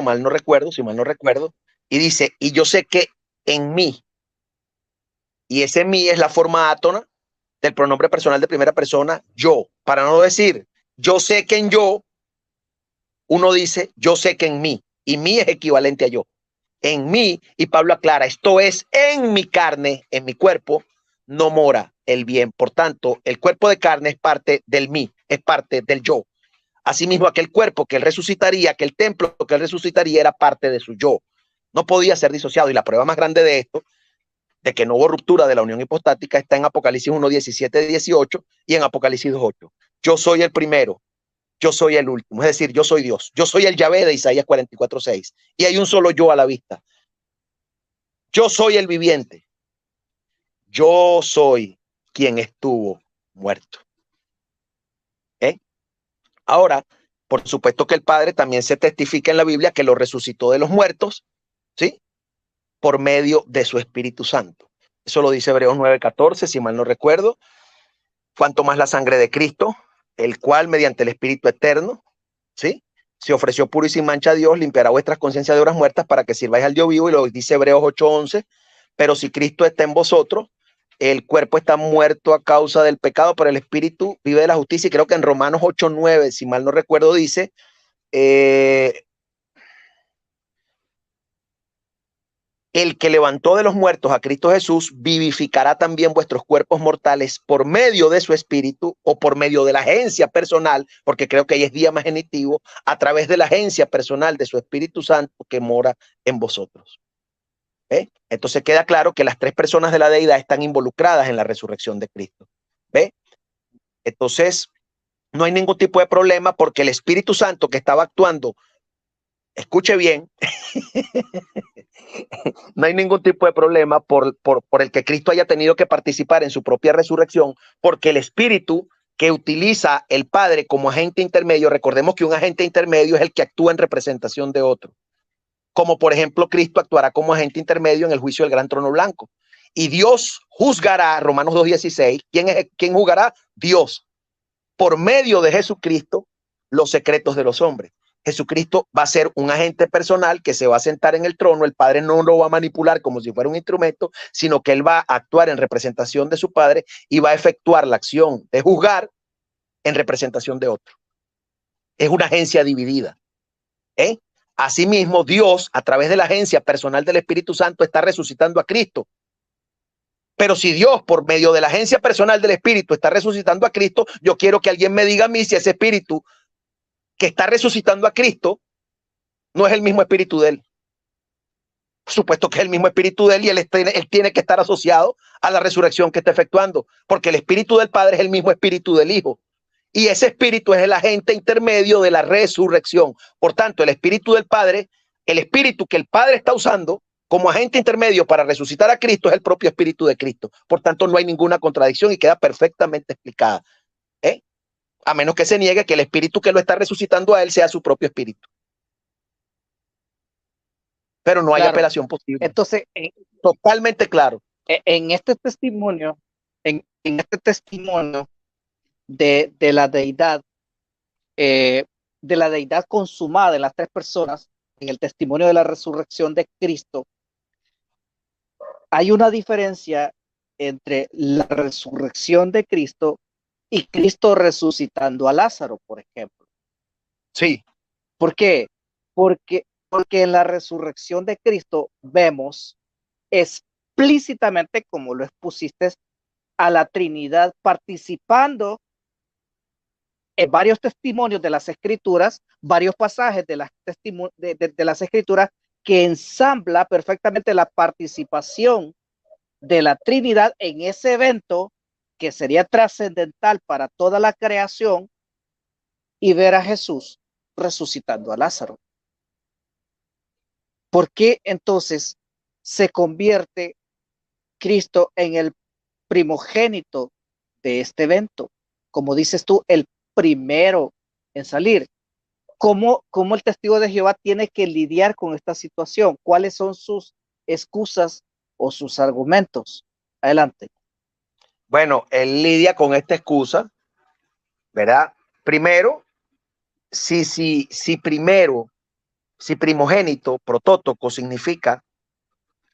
si mal no recuerdo, Y dice, y yo sé que en mí, y ese mí es la forma átona del pronombre personal de primera persona, yo, para no decir, yo sé que en yo, uno dice, yo sé que en mí, y mí es equivalente a yo. En mí, y Pablo aclara, esto es, en mi carne, en mi cuerpo, no mora el bien. Por tanto, el cuerpo de carne es parte del mí, es parte del yo. Asimismo, aquel cuerpo que él resucitaría, aquel templo que él resucitaría era parte de su yo. No podía ser disociado. Y la prueba más grande de esto, de que no hubo ruptura de la unión hipostática, está en Apocalipsis 1, 17, 18 y en Apocalipsis 2, 8. Yo soy el primero, yo soy el último. Es decir, yo soy Dios. Yo soy el Yahvé de Isaías 44, 6. Y hay un solo yo a la vista. Yo soy el viviente. Yo soy quien estuvo muerto. ¿Eh? Ahora, por supuesto que el Padre también se testifica en la Biblia que lo resucitó de los muertos, ¿sí? Por medio de su Espíritu Santo. Eso lo dice Hebreos 9:14, si mal no recuerdo. Cuanto más la sangre de Cristo, el cual mediante el Espíritu eterno, ¿sí? Se ofreció puro y sin mancha a Dios, limpiará vuestras conciencias de obras muertas para que sirváis al Dios vivo. Y lo dice Hebreos 8:11. Pero si Cristo está en vosotros, el cuerpo está muerto a causa del pecado, pero el espíritu vive de la justicia. Y creo que en Romanos 8:9, si mal no recuerdo, dice, el que levantó de los muertos a Cristo Jesús vivificará también vuestros cuerpos mortales por medio de su espíritu o por medio de la agencia personal, porque creo que ahí es día más genitivo, a través de la agencia personal de su Espíritu Santo que mora en vosotros. ¿Ve? Entonces queda claro que las tres personas de la deidad están involucradas en la resurrección de Cristo. ¿Ve? Entonces, no hay ningún tipo de problema porque el Espíritu Santo que estaba actuando, escuche bien, no hay ningún tipo de problema por el que Cristo haya tenido que participar en su propia resurrección, porque el Espíritu que utiliza el Padre como agente intermedio, recordemos que un agente intermedio es el que actúa en representación de otro, como por ejemplo Cristo actuará como agente intermedio en el juicio del gran trono blanco. Y Dios juzgará, Romanos 2:16, ¿quién juzgará? Dios, por medio de Jesucristo, los secretos de los hombres. Jesucristo va a ser un agente personal que se va a sentar en el trono. El Padre no lo va a manipular como si fuera un instrumento, sino que él va a actuar en representación de su Padre y va a efectuar la acción de juzgar en representación de otro. Es una agencia dividida. ¿Eh? Asimismo, Dios, a través de la agencia personal del Espíritu Santo, está resucitando a Cristo. Pero si Dios, por medio de la agencia personal del Espíritu, está resucitando a Cristo, yo quiero que alguien me diga a mí si ese Espíritu que está resucitando a Cristo no es el mismo Espíritu de él. Por supuesto que es el mismo Espíritu de él y él tiene que estar asociado a la resurrección que está efectuando, porque el Espíritu del Padre es el mismo Espíritu del Hijo. Y ese Espíritu es el agente intermedio de la resurrección. Por tanto, el Espíritu del Padre, el Espíritu que el Padre está usando como agente intermedio para resucitar a Cristo es el propio Espíritu de Cristo. Por tanto, no hay ninguna contradicción y queda perfectamente explicada. ¿Eh? A menos que se niegue que el Espíritu que lo está resucitando a él sea su propio Espíritu. Pero no hay apelación posible. Entonces, totalmente claro. En este testimonio, en este testimonio de la deidad, de la deidad consumada en las tres personas, en el testimonio de la resurrección de Cristo, hay una diferencia entre la resurrección de Cristo y Cristo resucitando a Lázaro, por ejemplo. Sí. ¿Por qué? Porque en la resurrección de Cristo vemos explícitamente, como lo expusiste, a la Trinidad participando en varios testimonios de las Escrituras, varios pasajes de las Escrituras que ensambla perfectamente la participación de la Trinidad en ese evento que sería trascendental para toda la creación y ver a Jesús resucitando a Lázaro. ¿Por qué entonces se convierte Cristo en el primogénito de este evento? Como dices tú, el primero en salir. ¿Cómo el testigo de Jehová tiene que lidiar con esta situación? ¿Cuáles son sus excusas o sus argumentos? Adelante. Bueno, él lidia con esta excusa, ¿verdad? Primero, si primero Si primogénito, protótoco significa,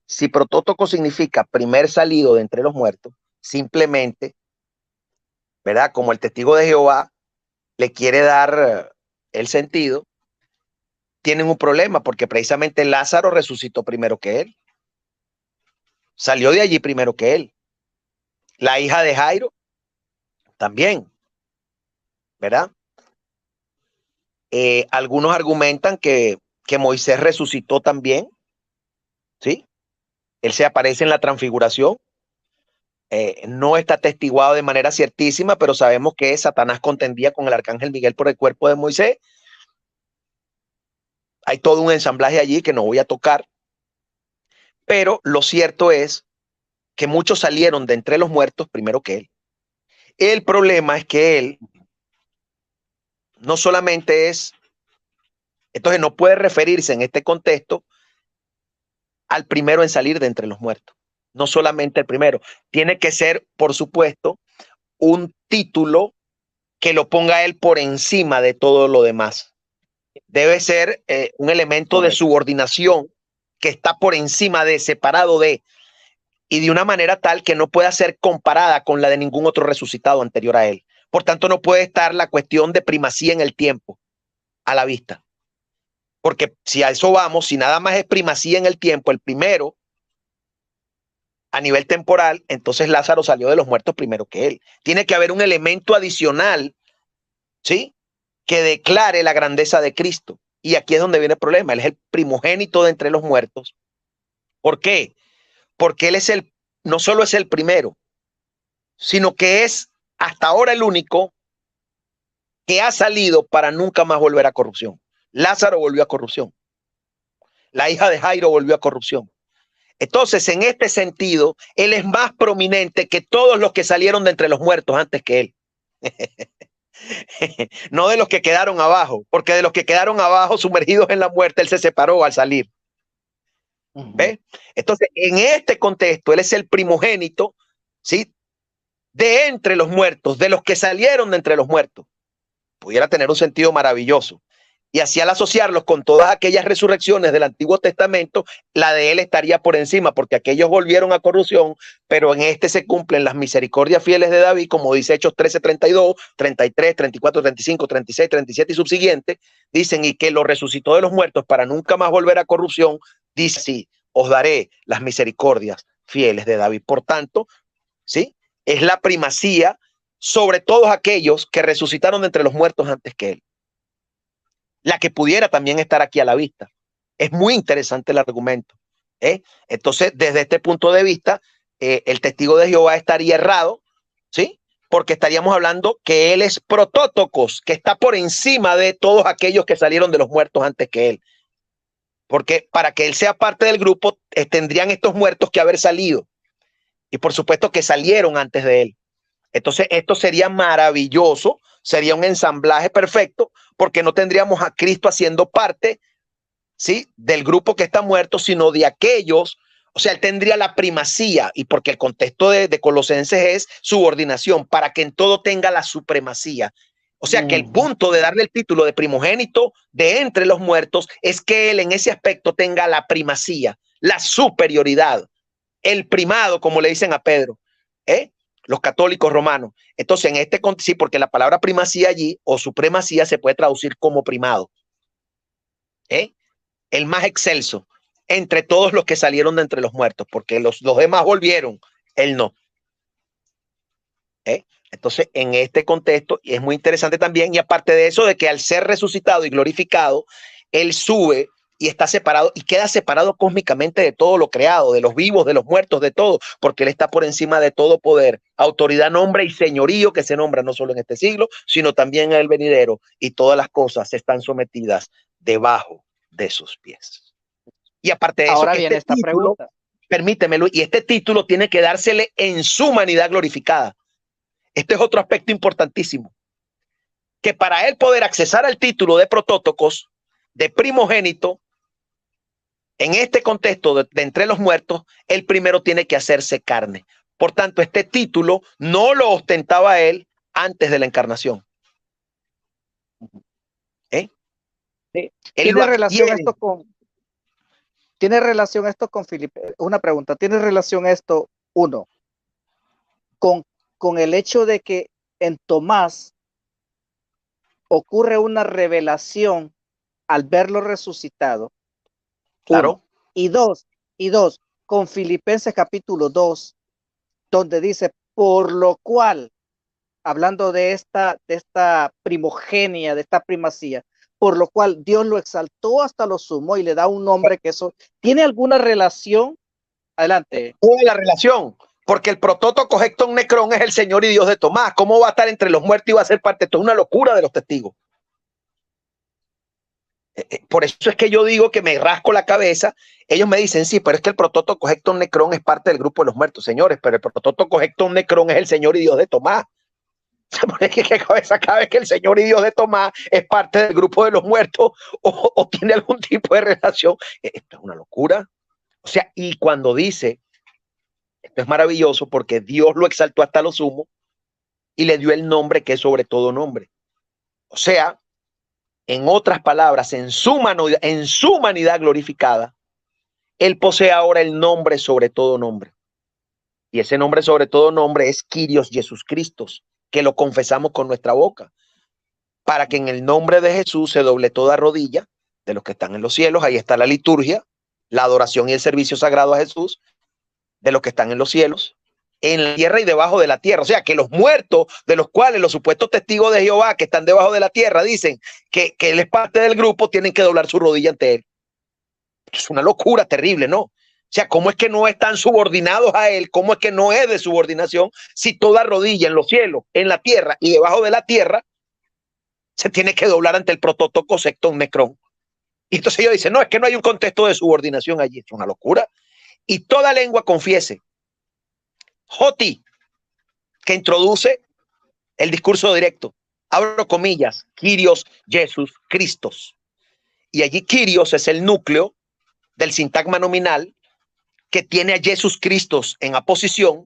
si protótoco significa primer salido de entre los muertos, simplemente, ¿verdad? Como el testigo de Jehová le quiere dar el sentido, tienen un problema porque precisamente Lázaro resucitó primero que él. Salió de allí primero que él. La hija de Jairo también, ¿verdad? Algunos argumentan que Moisés resucitó también, ¿sí? Él se aparece en la transfiguración. No está atestiguado de manera ciertísima, pero sabemos que Satanás contendía con el arcángel Miguel por el cuerpo de Moisés. Hay todo un ensamblaje allí que no voy a tocar, pero lo cierto es que muchos salieron de entre los muertos primero que él. El problema es que él no solamente es, entonces no puede referirse en este contexto al primero en salir de entre los muertos. No solamente el primero. Tiene que ser, por supuesto, un título que lo ponga él por encima de todo lo demás. Debe ser un elemento de subordinación que está por encima de, separado de, y de una manera tal que no pueda ser comparada con la de ningún otro resucitado anterior a él. Por tanto, no puede estar la cuestión de primacía en el tiempo a la vista. Porque si a eso vamos, si nada más es primacía en el tiempo, el primero a nivel temporal, entonces Lázaro salió de los muertos primero que él. Tiene que haber un elemento adicional, ¿sí?, que declare la grandeza de Cristo. Y aquí es donde viene el problema. Él es el primogénito de entre los muertos. ¿Por qué? Porque él es no solo es el primero, sino que es hasta ahora el único que ha salido para nunca más volver a corrupción. Lázaro volvió a corrupción. La hija de Jairo volvió a corrupción. Entonces, en este sentido, él es más prominente que todos los que salieron de entre los muertos antes que él. No de los que quedaron abajo, porque de los que quedaron abajo sumergidos en la muerte, él se separó al salir. ¿Ves? Entonces, en este contexto, él es el primogénito, ¿sí?, de entre los muertos, de los que salieron de entre los muertos. Pudiera tener un sentido maravilloso. Y así al asociarlos con todas aquellas resurrecciones del Antiguo Testamento, la de él estaría por encima, porque aquellos volvieron a corrupción, pero en este se cumplen las misericordias fieles de David, como dice Hechos 13, 32, 33, 34, 35, 36, 37 y subsiguiente, dicen, y que lo resucitó de los muertos para nunca más volver a corrupción, dice así, os daré las misericordias fieles de David. Por tanto, ¿sí?, es la primacía sobre todos aquellos que resucitaron de entre los muertos antes que él. La que pudiera también estar aquí a la vista. Es muy interesante el argumento. Entonces, desde este punto de vista, el testigo de Jehová estaría errado, ¿sí?, porque estaríamos hablando que él es protótocos, que está por encima de todos aquellos que salieron de los muertos antes que él. Porque para que él sea parte del grupo, tendrían estos muertos que haber salido. Y por supuesto que salieron antes de él. Entonces, esto sería maravilloso, sería un ensamblaje perfecto, porque no tendríamos a Cristo haciendo parte, ¿sí?, del grupo que está muerto, sino de aquellos, o sea, él tendría la primacía, y porque el contexto de Colosenses es subordinación, para que en todo tenga la supremacía. O sea, que el punto de darle el título de primogénito de entre los muertos es que él en ese aspecto tenga la primacía, la superioridad, el primado, como le dicen a Pedro, los católicos romanos. Entonces, en este sí, porque la palabra primacía allí o supremacía se puede traducir como primado, el más excelso entre todos los que salieron de entre los muertos, porque los demás volvieron, él no. Entonces, en este contexto, y es muy interesante también, y aparte de eso, de que al ser resucitado y glorificado, él sube y está separado y queda separado cósmicamente de todo lo creado, de los vivos, de los muertos, de todo, porque él está por encima de todo poder, autoridad, nombre y señorío que se nombra no solo en este siglo, sino también en el venidero, y todas las cosas están sometidas debajo de sus pies. Y aparte de eso, ahora viene esta pregunta. Permítemelo, y este título tiene que dársele en su humanidad glorificada. Este es otro aspecto importantísimo, que para él poder accesar al título de protótocos, de primogénito, en este contexto de entre los muertos, él primero tiene que hacerse carne. Por tanto, este título no lo ostentaba él antes de la encarnación. Sí. Él lo ¿Tiene relación adquiere. esto con, tiene relación esto con Filipe? Una pregunta, ¿tiene relación esto, uno, con, con el hecho de que en Tomás ocurre una revelación al verlo resucitado? Uno. Claro. Y dos, con Filipenses capítulo 2, donde dice, por lo cual, hablando de esta primogenia, de esta primacía, por lo cual Dios lo exaltó hasta lo sumo y le da un nombre que eso, ¿tiene alguna relación? Adelante. Toda la relación, porque el protótoco Hecton Necrón es el Señor y Dios de Tomás. ¿Cómo va a estar entre los muertos y va a ser parte? Esto es una locura de los testigos. Por eso es que yo digo que me rasco la cabeza. Ellos me dicen, sí, pero es que el protótoco Hecton Necrón es parte del grupo de los muertos, señores, pero el protótoco Hecton Necrón es el Señor y Dios de Tomás. ¿Qué cabeza cabe que el Señor y Dios de Tomás es parte del grupo de los muertos o tiene algún tipo de relación? Esto es una locura. O sea, y cuando dice, esto es maravilloso porque Dios lo exaltó hasta lo sumo y le dio el nombre que es sobre todo nombre. O sea, en otras palabras, en su humanidad glorificada, Él posee ahora el nombre sobre todo nombre. Y ese nombre sobre todo nombre es Kyrios Jesús Cristo, que lo confesamos con nuestra boca, para que en el nombre de Jesús se doble toda rodilla de los que están en los cielos. Ahí está la liturgia, la adoración y el servicio sagrado a Jesús, de los que están en los cielos, en la tierra y debajo de la tierra. O sea, que los muertos, de los cuales los supuestos testigos de Jehová que están debajo de la tierra dicen que él es parte del grupo, tienen que doblar su rodilla ante él. Es una locura terrible, ¿no? O sea, ¿cómo es que no están subordinados a él? ¿Cómo es que no es de subordinación si toda rodilla en los cielos, en la tierra y debajo de la tierra se tiene que doblar ante el protótoco Secton Necrón? Y entonces ellos dicen, no, es que no hay un contexto de subordinación allí. Es una locura. Y toda lengua confiese. Joti, que introduce el discurso directo. Abro comillas, Kyrios Jesús Christos. Y allí Kyrios es el núcleo del sintagma nominal que tiene a Jesús Christos en aposición.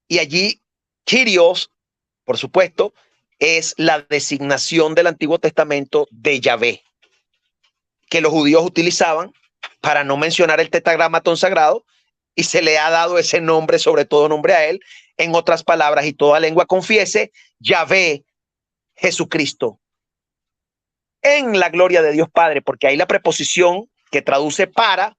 Y allí Kyrios, por supuesto, es la designación del Antiguo Testamento de Yahvé, que los judíos utilizaban para no mencionar el tetragramatón sagrado, y se le ha dado ese nombre, sobre todo nombre a él. En otras palabras, y toda lengua confiese, Yahvé, Jesucristo, en la gloria de Dios Padre, porque ahí la preposición que traduce para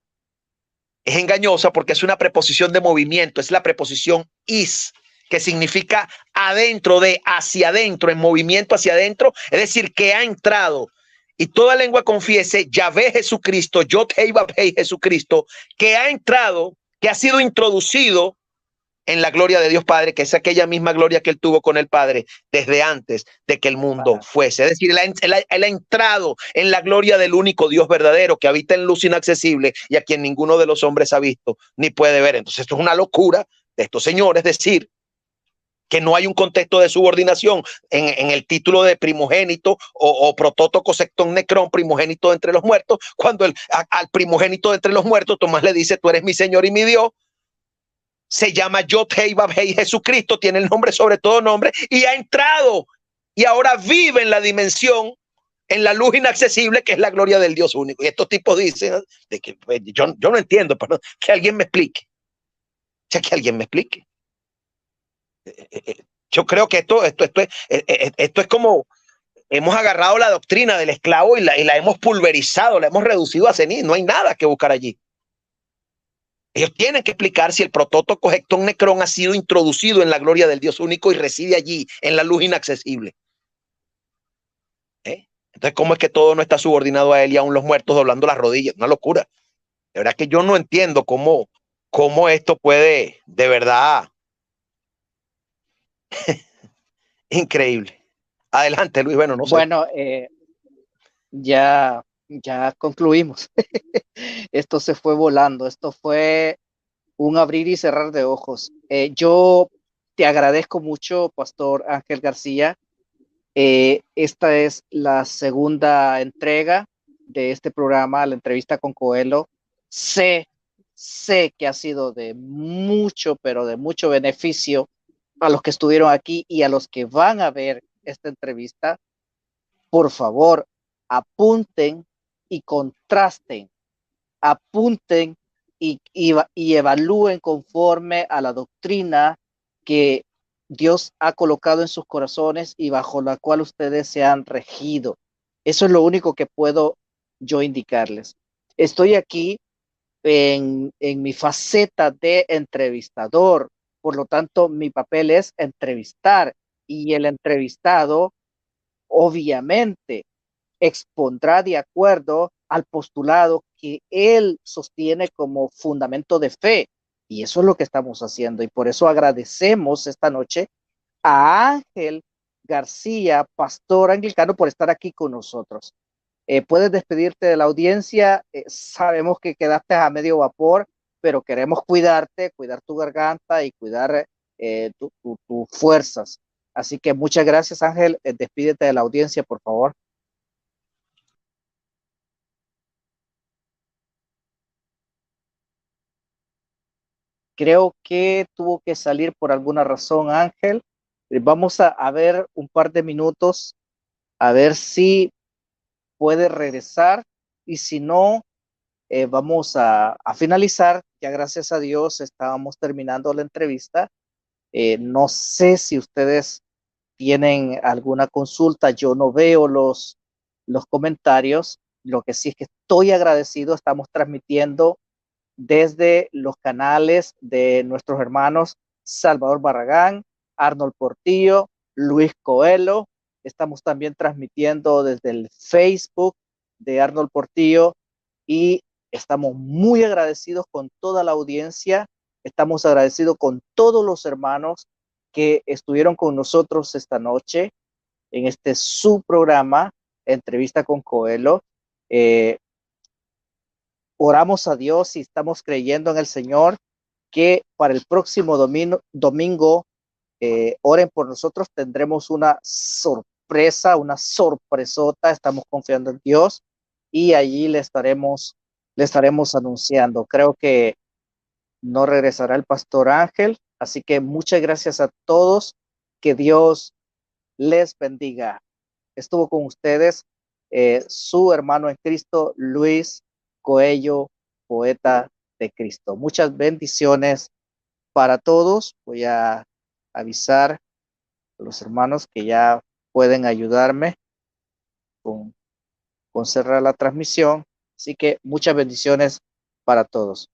es engañosa porque es una preposición de movimiento, es la preposición is, que significa adentro de, hacia adentro, en movimiento hacia adentro, es decir, que ha entrado. Y toda lengua confiese, Yahvé Jesucristo, Yod Hei Vav Hei Jesucristo, que ha entrado, que ha sido introducido en la gloria de Dios Padre, que es aquella misma gloria que él tuvo con el Padre desde antes de que el mundo fuese. Es decir, él ha entrado en la gloria del único Dios verdadero que habita en luz inaccesible y a quien ninguno de los hombres ha visto ni puede ver. Entonces esto es una locura de estos señores decir que no hay un contexto de subordinación en el título de primogénito o protótoco secton necrón, primogénito entre los muertos, cuando al primogénito entre los muertos Tomás le dice, tú eres mi Señor y mi Dios. Se llama Yod Hei Vav Hei Jesucristo, tiene el nombre sobre todo nombre y ha entrado y ahora vive en la dimensión, en la luz inaccesible que es la gloria del Dios único. Y estos tipos dicen de que yo no entiendo, pero que alguien me explique. O sea, que alguien me explique. Yo creo que esto es como hemos agarrado la doctrina del esclavo y la hemos pulverizado, la hemos reducido a ceniza. No hay nada que buscar allí. Ellos tienen que explicar si el protótoco Hecton Necrón ha sido introducido en la gloria del Dios único y reside allí, en la luz inaccesible. Entonces, ¿cómo es que todo no está subordinado a él y aún los muertos doblando las rodillas? Una locura. De verdad que yo no entiendo cómo esto puede, de verdad, increíble. Adelante, Luis. Bueno, no sé. Bueno, ya concluimos. Esto se fue volando. Esto fue un abrir y cerrar de ojos. Yo te agradezco mucho, Pastor Ángel García. Esta es la segunda entrega de este programa, la entrevista con Coelho. Sé que ha sido de mucho, pero de mucho beneficio a los que estuvieron aquí y a los que van a ver esta entrevista. Por favor, apunten y contrasten, apunten y evalúen conforme a la doctrina que Dios ha colocado en sus corazones y bajo la cual ustedes se han regido. Eso es lo único que puedo yo indicarles. Estoy aquí en mi faceta de entrevistador, por lo tanto mi papel es entrevistar y el entrevistado obviamente expondrá de acuerdo al postulado que él sostiene como fundamento de fe. Y eso es lo que estamos haciendo. Y por eso agradecemos esta noche a Ángel García, pastor anglicano, por estar aquí con nosotros. Puedes despedirte de la audiencia. Sabemos que quedaste a medio vapor, pero queremos cuidarte, cuidar tu garganta y cuidar tus fuerzas. Así que muchas gracias, Ángel. Despídete de la audiencia, por favor. Creo que tuvo que salir por alguna razón, Ángel. Vamos a ver un par de minutos, a ver si puede regresar y si no, vamos a finalizar. Ya gracias a Dios estábamos terminando la entrevista. No sé si ustedes tienen alguna consulta, yo no veo los comentarios. Lo que sí es que estoy agradecido, estamos transmitiendo desde los canales de nuestros hermanos Salvador Barragán, Arnold Portillo, Luis Coelho. Estamos también transmitiendo desde el Facebook de Arnold Portillo y estamos muy agradecidos con toda la audiencia. Estamos agradecidos con todos los hermanos que estuvieron con nosotros esta noche en este su programa, Entrevista con Coelho. Oramos a Dios y estamos creyendo en el Señor que para el próximo domingo oren por nosotros, tendremos una sorpresa, una sorpresota, estamos confiando en Dios y allí le estaremos anunciando. Creo que no regresará el pastor Ángel, así que muchas gracias a todos, que Dios les bendiga. Estuvo con ustedes su hermano en Cristo, Luis Coelho, poeta de Cristo. Muchas bendiciones para todos. Voy a avisar a los hermanos que ya pueden ayudarme con cerrar la transmisión. Así que muchas bendiciones para todos.